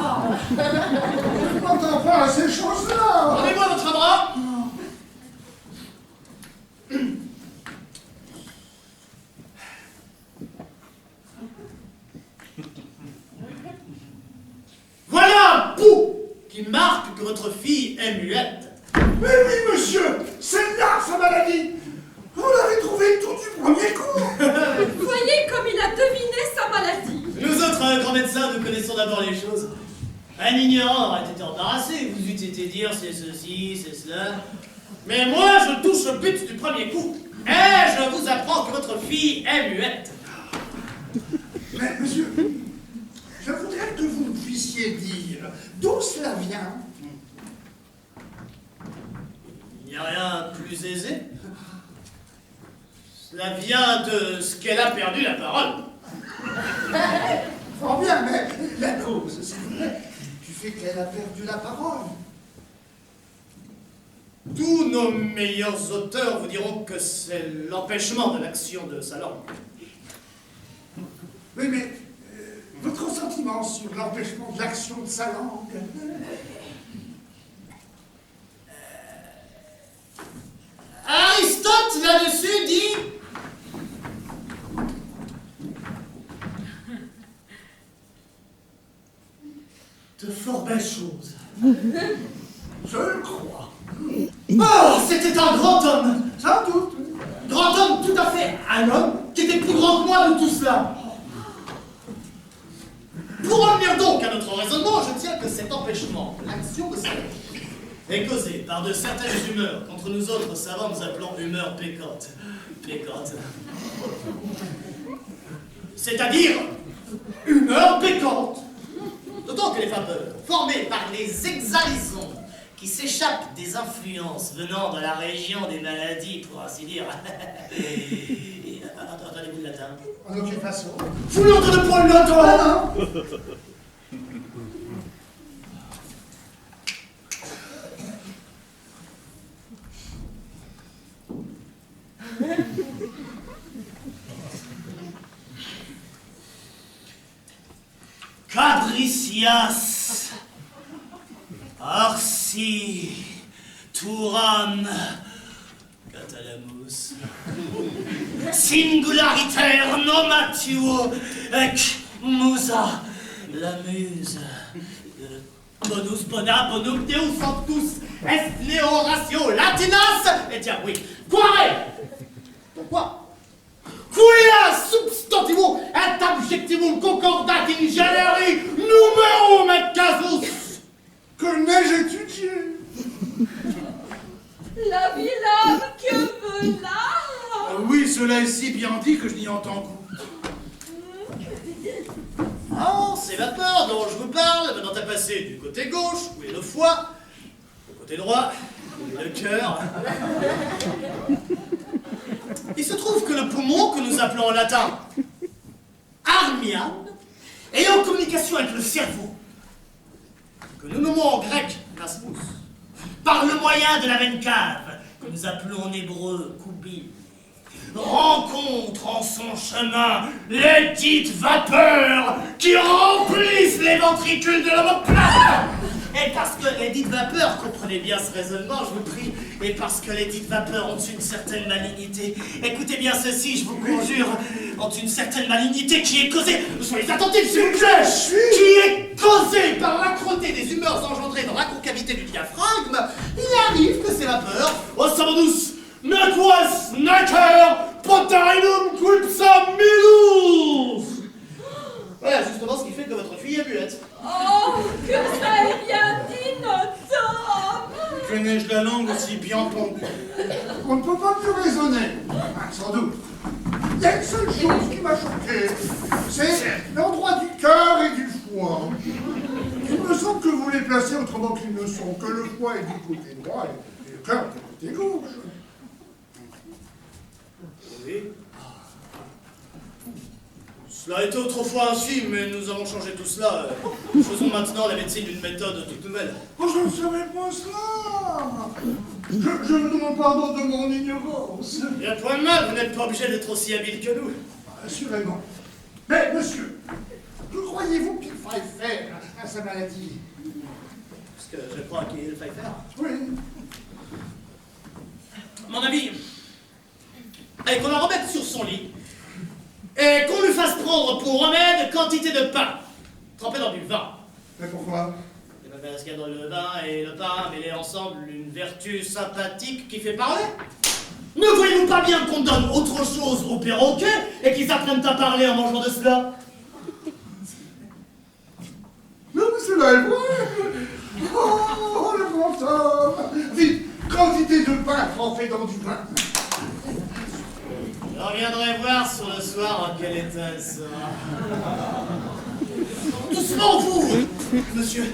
Je n'entends pas à ces choses-là. Donnez-moi votre bras. Voilà un pouls qui marque que votre fille est muette. Mais oui, monsieur, c'est là sa maladie. Vous l'avez trouvé tout du premier coup. Voyez comme il a deviné sa maladie. Nous autres grands médecins, nous connaissons d'abord les choses. Un ignorant aurait été embarrassé, vous eûtes été dire c'est ceci, c'est cela. Mais moi, je touche au but du premier coup. Et je vous apprends que votre fille est muette. Mais monsieur, je voudrais que vous puissiez dire d'où cela vient. Il n'y a rien de plus aisé. Cela vient de ce qu'elle a perdu la parole. Fort bien, mais la cause, s'il vous plaît, du fait qu'elle a perdu la parole. Tous nos meilleurs auteurs vous diront que c'est l'empêchement de l'action de sa langue. Oui, mais votre sentiment sur l'empêchement de l'action de sa langue. Aristote, là-dessus, dit... de fort belles choses. Je le crois. Oh, c'était un grand homme. Sans doute. Grand homme, tout à fait. Un homme qui était plus grand que moi de tout cela. Pour revenir donc à notre raisonnement, je tiens que cet empêchement, l'action de sa langue, est causé par de certaines humeurs qu'entre nous autres savants nous appelons humeurs pécantes. Pécantes. C'est-à-dire humeurs pécantes. D'autant que les vapeurs, formées par les exhalaisons qui s'échappent des influences venant de la région des maladies, pour ainsi dire. Attendez-vous le latin? En aucune façon. Vous n'entendez point le latin? Ah non. Capricias, Arsi, Turam, Catalamus, Singulariter nomatio, ec musa, la muse, bonus bona bonum deus sanctus, est leo ratio latinas, et tiens, oui, quare, pourquoi? Quia substantivum et adjectivum concordat in generi numerum et casus. Que n'ai-je étudié? La vilaine que veut là. Oui, cela est si bien dit que je n'y entends goutte. Ah, ces vapeurs dont je vous parle venant à passer du côté gauche, où est le foie, du côté droit, où est le cœur. Il se trouve que le poumon, que nous appelons en latin armiane, est en communication avec le cerveau, que nous nommons en grec nasmus, par le moyen de la veine cave, que nous appelons en hébreu koubine. rencontre en son chemin les dites vapeurs qui remplissent les ventricules de l'omoplate. Et parce que les dites vapeurs, comprenez bien ce raisonnement, je vous prie, et parce que les dites vapeurs ont une certaine malignité, écoutez bien ceci, je vous conjure, ont une certaine malignité qui est causée, soyez attentifs s'il vous plaît, qui est causée par l'âcreté des humeurs engendrées dans la concavité du diaphragme. Il arrive que ces vapeurs, oh savons-nous, nequas necker potainum quipsa milus. Voilà justement ce qui fait que votre fille est muette. Oh, que ça est bien dit, notre homme! Que n'ai-je la langue aussi bien pendue? On ne peut pas plus raisonner. Ah, sans doute. Il y a une seule chose qui m'a choqué. C'est l'endroit du cœur et du foie. Il me semble que vous les placez autrement qu'ils ne sont, que le foie est du côté droit et le cœur du côté gauche. Oui. Cela était autrefois ainsi, mais nous avons changé tout cela. Nous faisons maintenant la médecine d'une méthode toute nouvelle. Oh, je ne savais pas cela. Je vous demande pardon de mon ignorance. Il n'y a point de mal, vous n'êtes pas obligé d'être aussi habile que nous. Assurément. Mais, monsieur, que croyez-vous qu'il faille faire à sa maladie? Parce que je crois qu'il faille faire. Oui. Mon ami, et qu'on la remette sur son lit, et qu'on lui fasse prendre pour remède quantité de pain, trempé dans du vin. Mais pourquoi? Et bien parce qu'il y a dans le vin et le pain mêlés ensemble une vertu sympathique qui fait parler. Ne voyez-vous pas bien qu'on donne autre chose aux perroquets et qu'ils apprennent à parler en mangeant de cela? Non, mais cela est vrai. Oh, le grand homme. Vite, quantité de pain trempé dans du vin. Je reviendrai voir sur le soir en quel état elle sera. Doucement, vous, monsieur.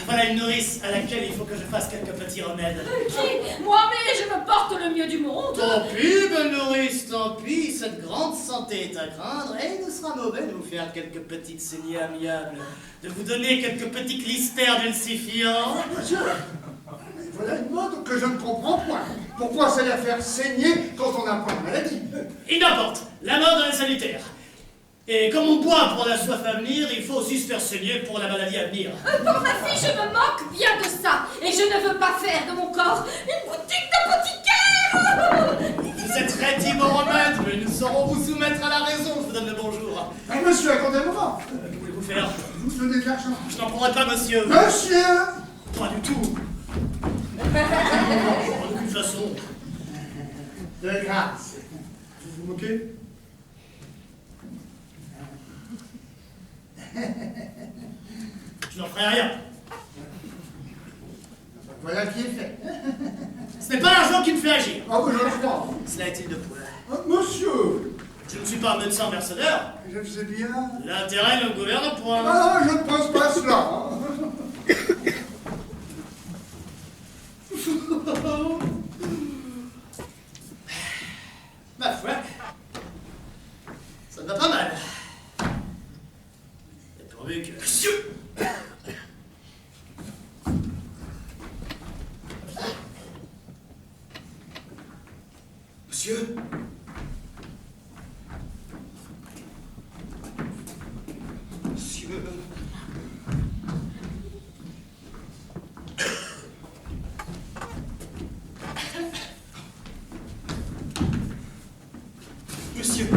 Voilà une nourrice à laquelle il faut que je fasse quelques petits remèdes. Qui? Moi, mais je me porte le mieux du monde! Tant pis, belle nourrice, tant pis. Cette grande santé est à craindre et il nous sera mauvais de vous faire quelques petites saignées amiables, de vous donner quelques petits clistères dulcifiants. Monsieur, mais voilà une mode que je ne comprends point. Pourquoi ça la faire saigner quand on n'a pas de maladie? Il n'importe, la mode est salutaire. Et comme on boit pour la soif à venir, il faut aussi se faire saigner pour la maladie à venir. Pour ma fille, je me moque bien de ça. Et je ne veux pas faire de mon corps une boutique d'apothicaire. Vous êtes rédit mon remède, mais nous saurons vous soumettre à la raison. Je vous donne le bonjour. Mais monsieur, attendez un moment. Que voulez-vous faire? Vous donnez de l'argent. Je n'en prendrai pas, monsieur. Monsieur! Pas du tout. De toute façon. De grâce. Vous vous moquez? Je n'en ferai rien. Voilà qui est fait. Ce n'est pas l'argent qui me fait agir. Oh, je le crois. Cela est-il de poids? Monsieur! Je ne suis pas un médecin mercenaire. Je le sais bien. L'intérêt ne gouverne point. Ah, je ne pense pas cela. Ma foi, ça ne va pas mal. Et pourvu que... Monsieur? Monsieur? Monsieur,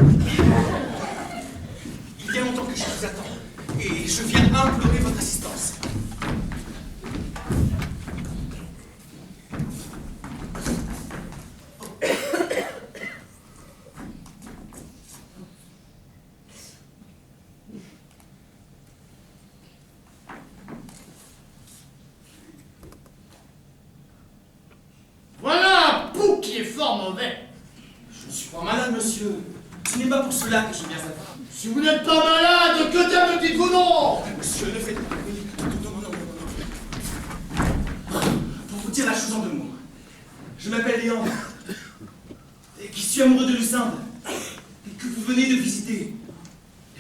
il y a longtemps que je vous attends, et je viens implorer votre assistance. Voilà un pouls qui est fort mauvais. Je ne suis pas malade, monsieur. Ce n'est pas pour cela que je viens à vous. Si vous n'êtes pas malade, que diable dites-vous non? Monsieur, ne faites pas... Non. Pour vous dire la chose en deux mots. Je m'appelle Léandre, et qui suis amoureux de Lucinde, que vous venez de visiter.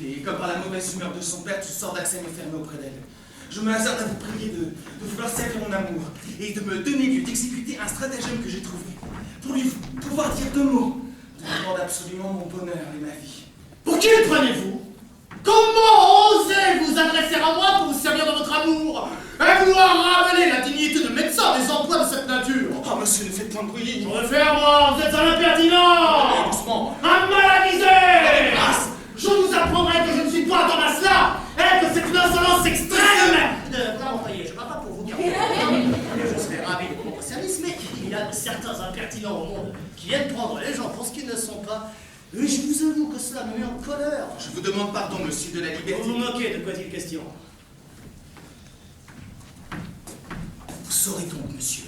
Et comme par la mauvaise humeur de son père, tout sort d'accès me fermer auprès d'elle. Je me hasarde à vous prier de vouloir servir mon amour, et de me donner lieu d'exécuter un stratagème que j'ai trouvé, pour lui pouvoir dire deux mots demande absolument mon bonheur et ma vie. Pour qui le prenez-vous? Comment osez vous adresser à moi pour vous servir de votre amour et vouloir ramener la dignité de médecin des emplois de cette nature? Oh, monsieur, ne faites pas de bruit. Refaire-moi, vous êtes un impertinent! Allez, doucement. Un mal avisé! Allez, grâce. Je vous apprendrai que je ne suis pas Thomas là et que c'est une insolence extrême! Vraiment, voyez, je ne parle pas pour vous dire. Je serais ravi de mon service, mais il y a certains impertinents au monde qui aiment prendre les gens pour ce qu'ils ne sont pas. Et je vous avoue que cela me met en colère. Je vous demande pardon, monsieur de la liberté. Vous vous moquez, de quoi est-il question? Vous saurez donc, monsieur,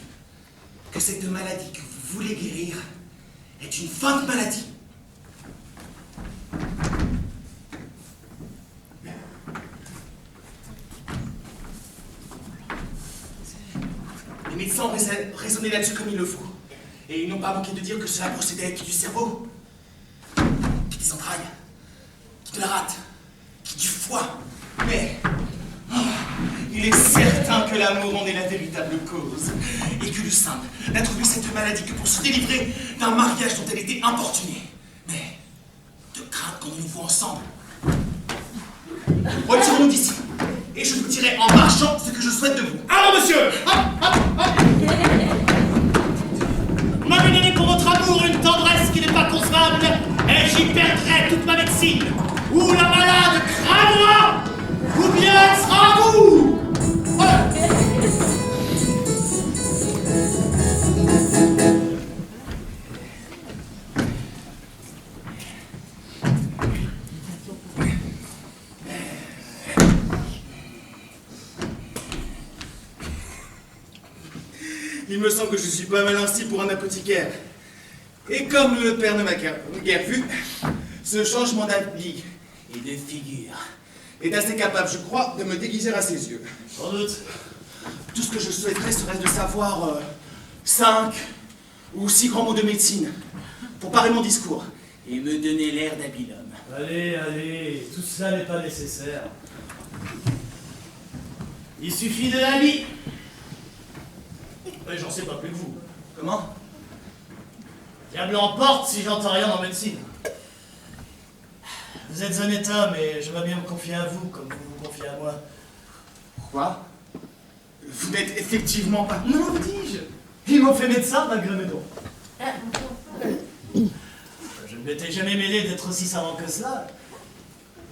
que cette maladie que vous voulez guérir est une feinte maladie. Les médecins ont raisonné là-dessus comme il le faut. Et ils n'ont pas manqué de dire que cela procédait qui du cerveau, qui des entrailles, qui de la rate, qui du foie. Mais il est certain que l'amour en est la véritable cause. Et que Lucinde n'a trouvé cette maladie que pour se délivrer d'un mariage dont elle était importunée. Mais de crainte qu'on ne nous voit ensemble. Retirons-nous d'ici. Et je vous dirai en marchant ce que je souhaite de vous. Allons, monsieur! Vous m'avez donné pour votre amour une tendresse qui n'est pas concevable, et j'y perdrai toute ma médecine. Ou la malade crèvera, ou bien elle sera à vous! Il me semble que je suis pas mal ainsi pour un apothicaire. Et comme le père ne m'a guère vu, ce changement d'habit et de figure est assez capable, je crois, de me déguiser à ses yeux. Sans doute. Tout ce que je souhaiterais serait de savoir 5 ou 6 grands mots de médecine pour parer mon discours et me donner l'air d'habile homme. Allez, allez, tout cela n'est pas nécessaire. Il suffit de la vie. Mais j'en sais pas plus que vous. Comment? Diable emporte si j'entends rien en médecine. Vous êtes honnête homme et je vais bien me confier à vous comme vous vous confiez à moi. Quoi? Vous n'êtes effectivement pas... Non, vous dis-je. Ils m'ont fait médecin malgré mes dons. Je ne m'étais jamais mêlé d'être aussi savant que cela.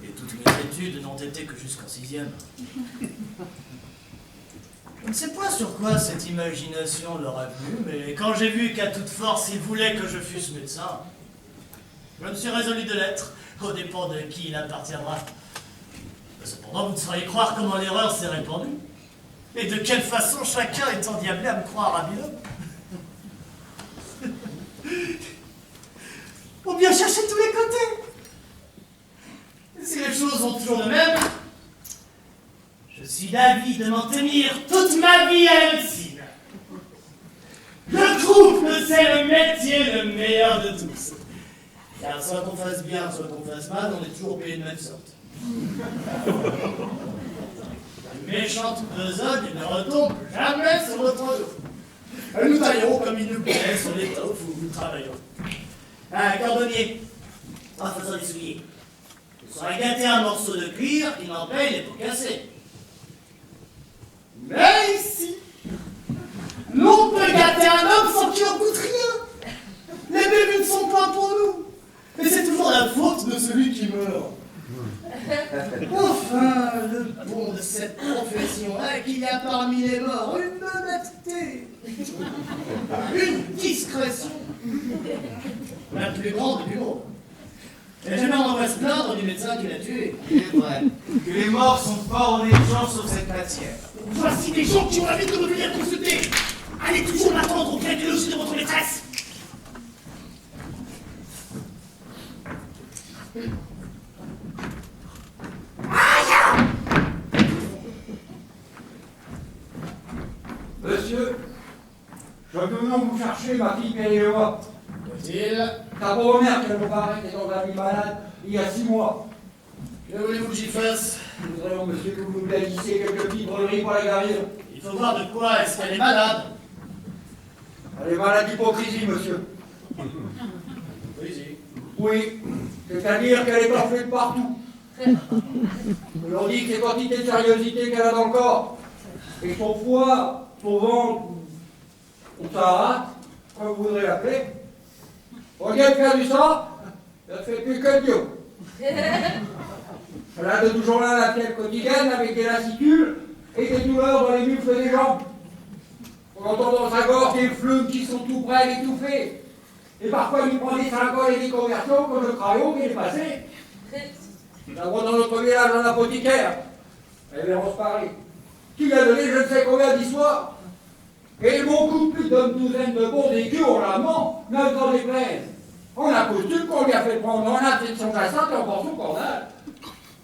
Et toutes mes études n'ont été que jusqu'en 6e. Je ne sais pas sur quoi cette imagination leur a plu, mais quand j'ai vu qu'à toute force ils voulaient que je fusse médecin, je me suis résolu de l'être, aux dépens de qui il appartiendra. Cependant, vous ne sauriez croire comment l'erreur s'est répandue, et de quelle façon chacun est endiablé à me croire habile homme. On vient chercher de tous les côtés. Et si les choses vont toujours de même, je suis d'avis de m'en tenir toute ma vie à la médecine. Je trouve que c'est le métier le meilleur de tous. Car soit qu'on fasse bien, soit qu'on fasse mal, on est toujours payé de même sorte. Une méchante besogne ne retombe jamais sur notre dos. Nous taillons comme il nous plaît sur l'étoffe où nous travaillons. Un cordonnier, en faisant des souliers, vous saurez gâter un morceau de cuir qui n'en paye les pots cassés. Mais ici, l'on peut gâter un homme sans qu'il en coûte rien. Les bébés ne sont pas pour nous. Et c'est toujours la faute de celui qui meurt. Enfin, le bon de cette profession est qu'il y a parmi les morts une honnêteté, une discrétion, la plus grande du monde. Et jamais on va se plaindre du médecin qui l'a tué. Il est vrai que les morts sont pas honnêtes gens sur cette matière. Voici des gens qui ont la vie de me venir consulter. Allez toujours m'attendre au pied du logis de votre maîtresse. Monsieur, je venais vous chercher ma fille Pénélope. Qu'est-il? Ta beau-mère, qu'elle me paraît, est dans un lit malade il y a 6 mois. Que voulez-vous que j'y fasse? Nous voudrions, monsieur, que vous nous planissiez quelques petites brûleries pour la guérir. Il faut voir de quoi est-ce qu'elle est malade. Elle est malade d'hypocrisie, monsieur. Oui. Oui, c'est-à-dire qu'elle est enflée de partout. On leur dit que les quantités de sérieuxité qu'elle a dans le corps, et son foie, son ventre, ou sa rate, comme vous voudrez l'appeler, au lieu de faire du sang, elle ne fait plus que le bio. Elle a de toujours là la fièvre quotidienne avec des lassitudes et des douleurs dans les muscles des jambes. On entend dans sa gorge des flumes qui sont tout près d'étouffer. Et parfois, il prend des symboles et des conversions comme le crayon qui est passé. Nous avons dans notre village un apothicaire, révérence Paris, qui lui a donné je ne sais combien d'histoires. Et beaucoup plus d'une douzaine de bons écus en l'amant, même dans les plaines. On a coutume qu'on lui a fait prendre en infection jacinthe et en portion cornale.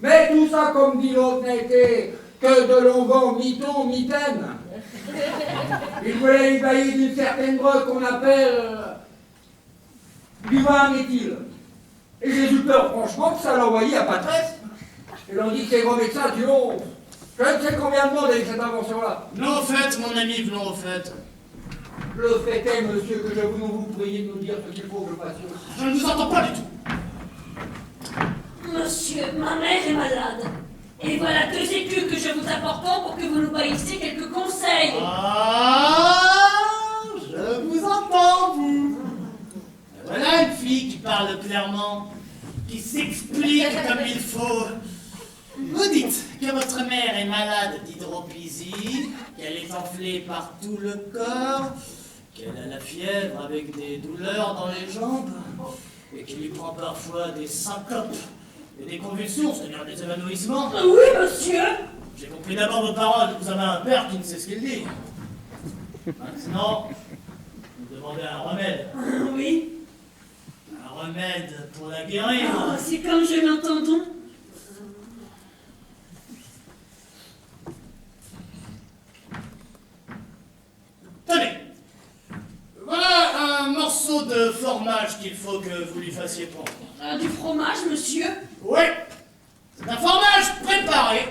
Mais tout ça, comme dit l'autre, n'a été que de longuant mi-ton, mi-taine. Il voulait lui bailler d'une certaine drogue qu'on appelle du vin à méthyle. Et j'ai eu peur, franchement, que ça l'envoyait à Patresse. Et l'on dit que ces gros médecins diront, je ne sais combien de monde avec cette invention-là. Non, au fait, mon ami, venons au fait. Le fait est, monsieur, que je vous prie de nous dire ce qu'il faut que je fasse. Je ne vous entends pas du tout. Monsieur, ma mère est malade. Et voilà 2 écus que je vous apportons pour que vous nous baillissiez quelques conseils. Ah, je vous entends, vous. Voilà une fille qui parle clairement, qui s'explique comme il faut. Vous dites que votre mère est malade d'hydropésie, qu'elle est enflée par tout le corps, qu'elle a la fièvre avec des douleurs dans les jambes, et qu'il lui prend parfois des syncopes et des convulsions, c'est-à-dire des évanouissements. Oui, monsieur. J'ai compris d'abord vos paroles, vous avez un père qui ne sait ce qu'il dit. Maintenant, vous demandez un remède. Oui. Un remède pour la guérir. Oh, c'est comme je l'entends donc. Tenez, voilà un morceau de fromage qu'il faut que vous lui fassiez prendre. Du fromage, monsieur. Oui, c'est un fromage préparé.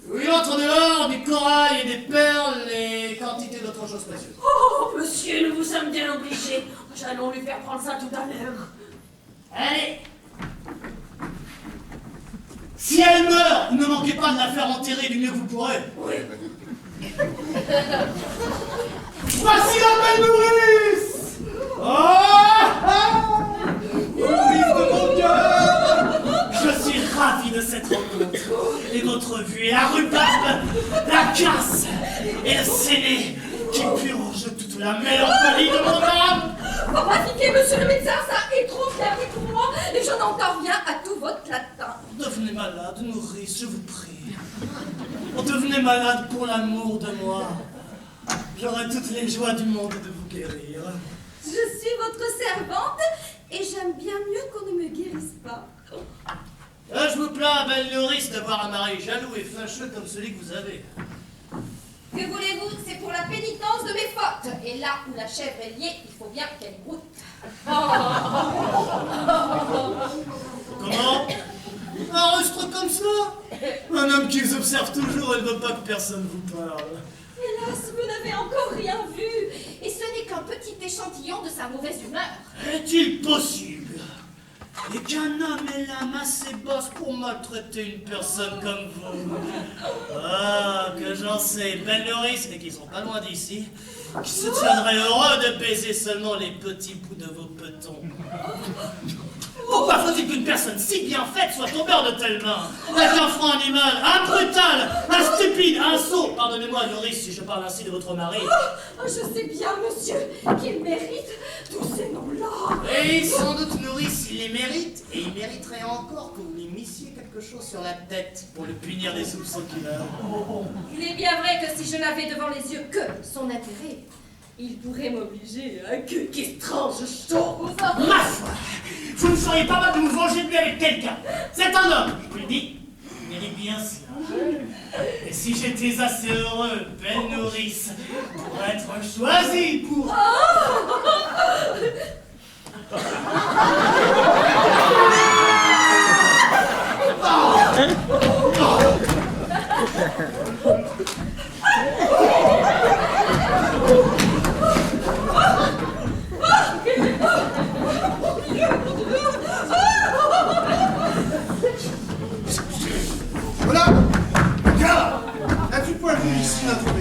Il entre dehors du corail et des perles et quantité d'autres choses précieuses. Oh, monsieur, nous vous sommes bien obligés. J'allons lui faire prendre ça tout à l'heure. Allez. Si elle meurt, ne manquez pas de la faire enterrer du mieux que vous pourrez. Oui. Voici la belle nourrice. Nourrice de mon cœur. Je suis ravi de cette rencontre. Et votre vue et la rhubarbe, la casse et le séné qui purge toute la mélancolie de mon âme. Faut pratiquer, monsieur le médecin, ça est trop clair pour moi et je n'entends rien à tout votre latin. Devenez malade, nourrice, je vous prie. Devenez malade pour l'amour de moi. J'aurai toutes les joies du monde de vous guérir. Je suis votre servante et j'aime bien mieux qu'on ne me guérisse pas. Je vous plains, belle nourrice, d'avoir un mari jaloux et fâcheux comme celui que vous avez. Que voulez-vous? C'est pour la pénitence de mes fautes. Et là où la chèvre est liée, il faut bien qu'elle goûte. Comment? Un rustre comme ça? Un homme qui vous observe toujours et ne veut pas que personne vous parle. Hélas, vous n'avez encore rien vu. Et ce n'est qu'un petit échantillon de sa mauvaise humeur. Est-il possible et qu'un homme ait l'âme assez basse pour maltraiter une personne comme vous? Ah, que j'en sais, belle nourrice, et qui sont pas loin d'ici, qui se tiendraient heureux de baiser seulement les petits bouts de vos petons. Pourquoi faut-il qu'une personne si bien faite soit tombée en de telles mains? Un enfant animal, un brutal, un stupide, un sot. Pardonnez-moi, nourrice, si je parle ainsi de votre mari. Oh, je sais bien, monsieur, qu'il mérite tous ces noms-là. Et sans doute, nourrice, il les mérite, et il mériterait encore que vous lui missiez quelque chose sur la tête pour le punir des soupçons qu'il a. Il est bien vrai que si je n'avais devant les yeux que son intérêt, il pourrait m'obliger à quelque étrange chose. Ma foi, vous ne seriez pas mal de vous venger de lui avec quelqu'un. C'est un homme, je vous le dis. Il mérite bien cela. Et si j'étais assez heureux, belle nourrice, pour être choisi pour...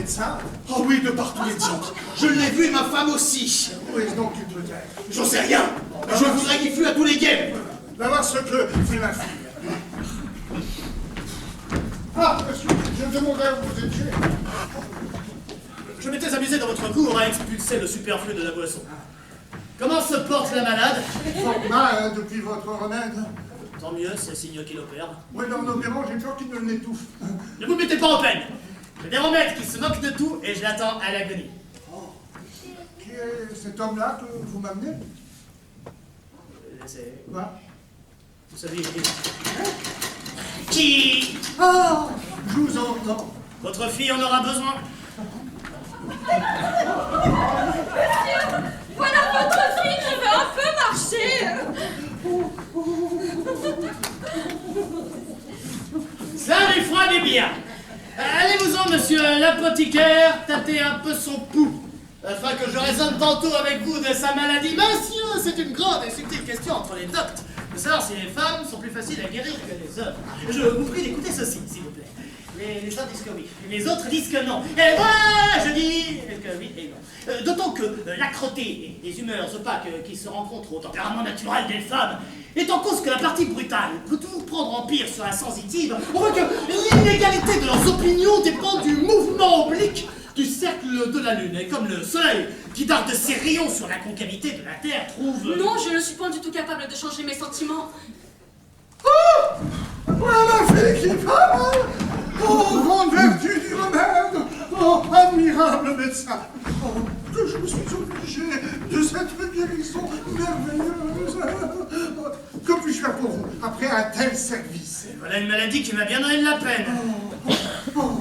médecin? Oh oui, de partout les diantres. Je l'ai vu et ma femme aussi. Où est-ce donc qu'il peut être? J'en sais rien. Je voudrais qu'il fût à tous les games. D'avoir ce que fait ma fille. Ah, monsieur, je me demandais où vous étiez. Je m'étais amusé dans votre cour à expulser le superflu de la boisson. Comment se porte la malade? Fort mal, hein, depuis votre remède. Tant mieux, c'est signe qu'il opère. Moi, dans l'opérant, j'ai peur qu'il ne l'étouffe. Ne vous mettez pas en peine. J'ai des remèdes qui se moquent de tout et je l'attends à l'agonie. Qui est cet homme-là que vous m'amenez? C'est... Quoi? Vous savez qui? Ah, je vous entends. Votre fille en aura besoin. Voilà votre fille qui veut un peu marcher. Ça lui fera du bien. Allez-vous-en, monsieur l'apothicaire, tâtez un peu son pouls, afin que je raisonne tantôt avec vous de sa maladie. Monsieur, c'est une grande et subtile question entre les doctes, de savoir si les femmes sont plus faciles à guérir que les hommes. Je vous prie d'écouter ceci, s'il vous plaît. Les uns disent que oui, les autres disent que non. Et moi, je dis que oui et non. D'autant que l'âcreté et les humeurs opaques qui se rencontrent au tempérament naturel des femmes est en cause que la partie brutale peut toujours prendre empire sur la sensitive. On voit que l'inégalité de leurs opinions dépend du mouvement oblique du cercle de la Lune. Et comme le Soleil, qui darde ses rayons sur la concavité de la Terre, trouve... Non, je ne suis pas du tout capable de changer mes sentiments. Oh, ma fille qui parle. Oh, grande vertu du remède. Oh, admirable médecin. Oh, que je me suis obligé de cette guérison merveilleuse. Que puis-je faire pour vous après un tel service? Voilà une maladie qui m'a bien donné de la peine. Oh.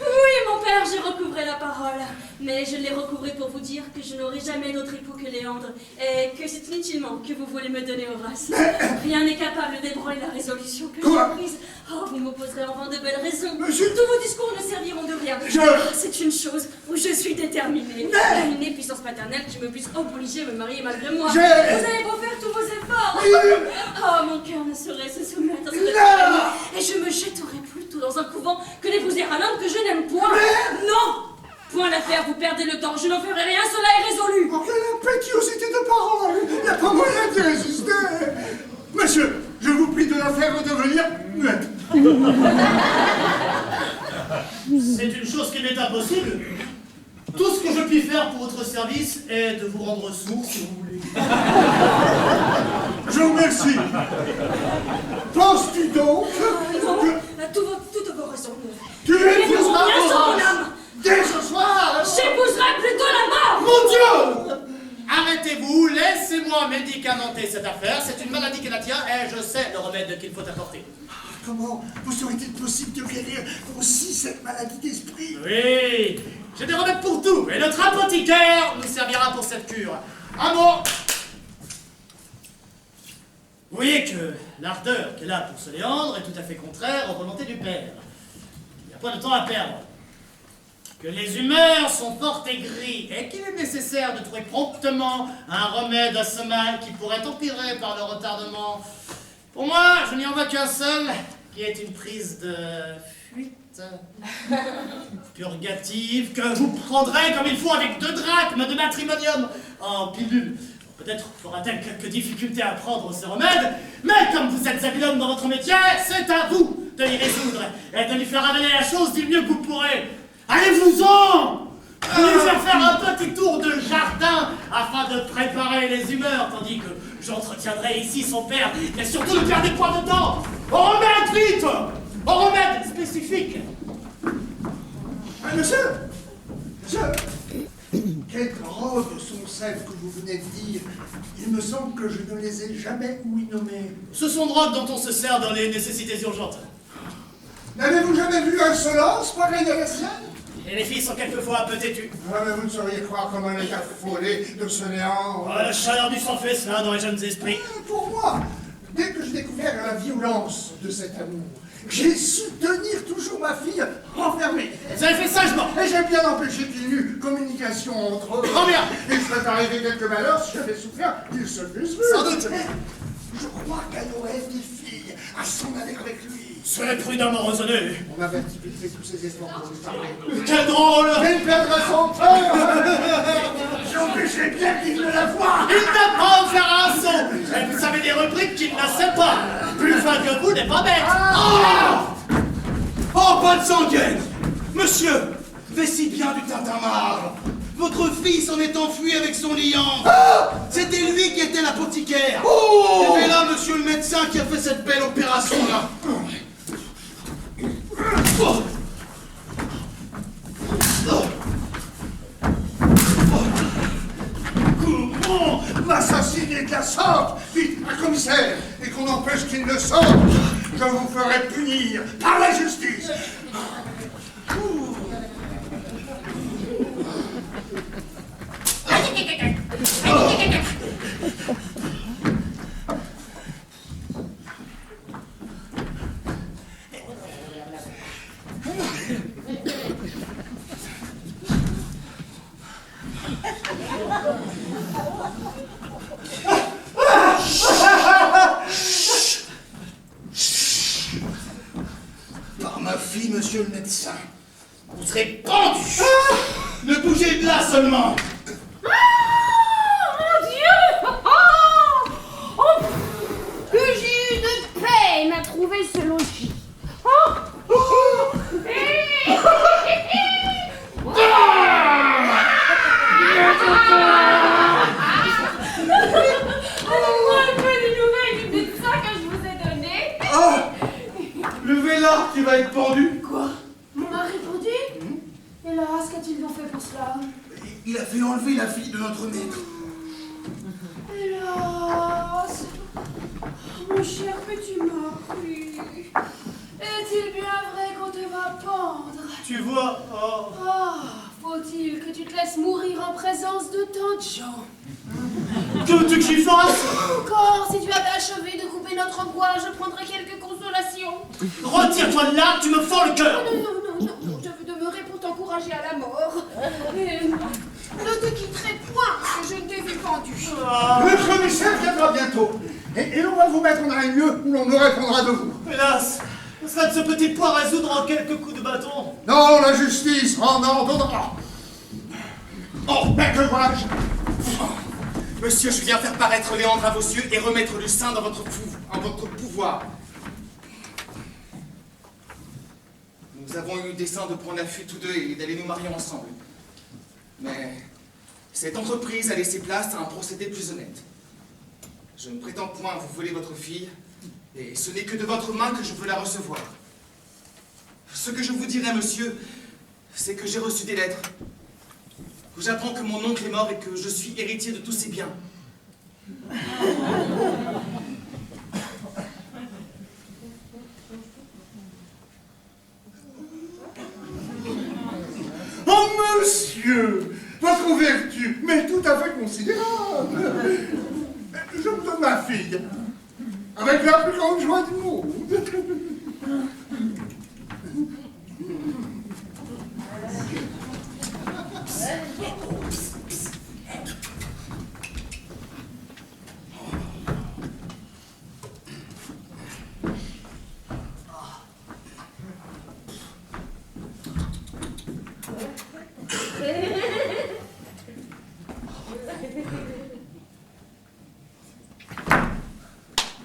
Oui, mon père, j'ai recouvré la parole. Mais je l'ai recouvré pour vous dire que je n'aurai jamais d'autre époux que Léandre, et que c'est inutilement que vous voulez me donner Horace. Rien n'est capable d'ébranler la résolution que j'ai prise. Oh, vous m'opposerez en vain de belles raisons. Monsieur... Tous vos discours ne serviront de rien. C'est une chose où je suis déterminée. Une puissance paternelle qui me puisse obliger à me marier malgré moi. Vous avez beau faire tous vos efforts. Oh, mon cœur ne saurait se soumettre à cette famille. Et je me jetterai plutôt dans un couvent que d'épouser un homme que je n'aime point. Non! Point d'affaire, vous perdez le temps, je n'en ferai rien, cela est résolu. Oh, quelle impétuosité de parole. Il n'y a pas moyen d'y résister. Monsieur, je vous prie de la faire redevenir muette. C'est une chose qui m'est impossible. Tout ce que je puis faire pour votre service est de vous rendre sourd, si vous voulez. Je vous remercie. Penses-tu donc Non, que... toutes vos raisons. Tu épouseras rien sur mon Horace âme. dès ce soir? J'épouserai plutôt la mort. Mon Dieu! Arrêtez-vous, laissez-moi médicamenter cette affaire. C'est une maladie qui la tient et je sais le remède qu'il faut apporter. Comment vous serait-il possible de guérir aussi cette maladie d'esprit? Oui, j'ai des remèdes pour tout et notre apothicaire nous servira pour cette cure. Un mot! Vous voyez que l'ardeur qu'elle a pour ce Léandre est tout à fait contraire aux volontés du père. Il n'y a pas de temps à perdre. Que les humeurs sont fort aigries et qu'il est nécessaire de trouver promptement un remède à ce mal qui pourrait empirer par le retardement. Pour moi, je n'y en vois qu'un seul, qui est une prise de fuite purgative que vous prendrez comme il faut avec 2 drachmes de matrimonium en pilule. Peut-être fera-t-elle quelques difficultés à prendre ce remède, mais comme vous êtes habile homme dans votre métier, c'est à vous de l'y résoudre et de lui faire avaler la chose du mieux que vous pourrez. Allez-vous-en! Lui faire faire un petit tour de jardin afin de préparer les humeurs, tandis que j'entretiendrai ici son père, et surtout ne perdez point de temps! Au remède vite! Au remède spécifique! Monsieur! Quelles drogues sont celles que vous venez de dire? Il me semble que je ne les ai jamais ouï nommées. Ce sont drogues dont on se sert dans les nécessités urgentes. N'avez-vous jamais vu insolence pareille à la sienne? Et les filles sont quelquefois un peu têtues. Ah, mais vous ne sauriez croire comment elle est affolée de ce néant. Oh, la chaleur du sang fait cela dans les jeunes esprits. Pour moi, dès que j'ai découvert la violence de cet amour, j'ai su tenir toujours ma fille enfermée. Vous avez fait sagement. Et j'ai bien empêché qu'il n'y eût communication entre eux. Oh bien. Il serait arrivé quelques malheurs si j'avais souffert qu'ils se fussent vus. Sans doute. Je crois crois qu'Aloès défie à s'en aller avec lui. Soyez prudemment raisonné. On va multiplier tous ses efforts pour lui parler. Quel drôle! Il perdra son peur. J'empêcherai bien qu'il ne la voie. Il n'a pas offert un son! Et vous savez des rubriques qu'il ne sait pas! Plus fin que vous n'est pas bête! Oh, pas de sanguine! Monsieur, vessie bien du tintamarre. Votre fille s'en est enfuie avec son liant. C'était lui qui était l'apothicaire. Oh! Et là, monsieur le médecin qui a fait cette belle opération-là. Comment m'assassiner de la sorte? Vite, un commissaire, et qu'on empêche qu'il ne sorte. Je vous ferai punir par la justice. Par ma fille, monsieur le médecin, vous serez pendu. Ne bougez de là seulement. Mon Dieu! Oh, que j'ai eu de peine à trouver ce logis. Donne-moi un peu des nouvelles du médecin que je vous ai donné. Oh, levez-la, tu vas être pendu. Quoi? Mon mari répondu? Hélas, qu'a-t-il donc fait pour cela? Il a fait enlever la fille de notre maître. Hélas! Mon cher petit mari, est-il bien vrai qu'on te va pendre? Tu vois, oh. Ah, faut-il que tu te laisses mourir en présence de tant de gens? Que veux-tu que j'y fasse? Encore, si tu avais achevé de couper notre bois, je prendrais quelques consolations. Retire-toi de là, tu me fends le cœur! Non, je veux demeurer pour t'encourager à la mort. Et ne te quitterai point que je ne t'ai vu pendu. Le commissaire viendra bientôt. Et on va vous mettre en un lieu où l'on nous répondra de vous. Hélas, cela de ce petit point à résoudre en quelques coups de bâton. Non, la justice en ordonnera. Oh, mais que vois-je? Monsieur, je viens faire paraître Léandre à vos yeux et remettre le sein dans votre pouvoir. Nous avons eu le dessein de prendre la fuite tous deux et d'aller nous marier ensemble. Mais cette entreprise a laissé place à un procédé plus honnête. Je ne prétends point vous voler votre fille, et ce n'est que de votre main que je veux la recevoir. Ce que je vous dirai, monsieur, c'est que j'ai reçu des lettres, où j'apprends que mon oncle est mort et que je suis héritier de tous ses biens. Oh, monsieur, votre vertu m'est tout à fait considérable. Je vous donne ma fille, avec la plus grande joie du monde.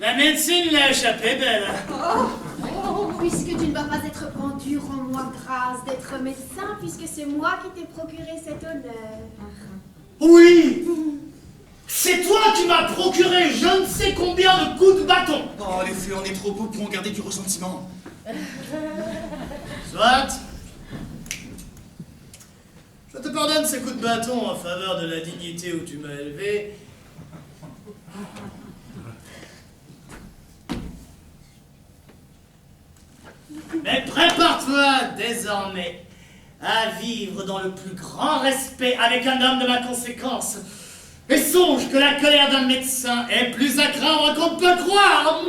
La médecine l'a échappé, belle. Puisque tu ne vas pas être pendu, rends-moi grâce d'être médecin, puisque c'est moi qui t'ai procuré cet honneur. Oui! C'est toi qui m'as procuré je ne sais combien de coups de bâton. Oh, les fleurs en est trop beaux pour en garder du ressentiment. Soit. Je te pardonne ces coups de bâton en faveur de la dignité où tu m'as élevé. Mais prépare-toi désormais à vivre dans le plus grand respect avec un homme de ma conséquence. Et songe que la colère d'un médecin est plus à craindre qu'on peut croire.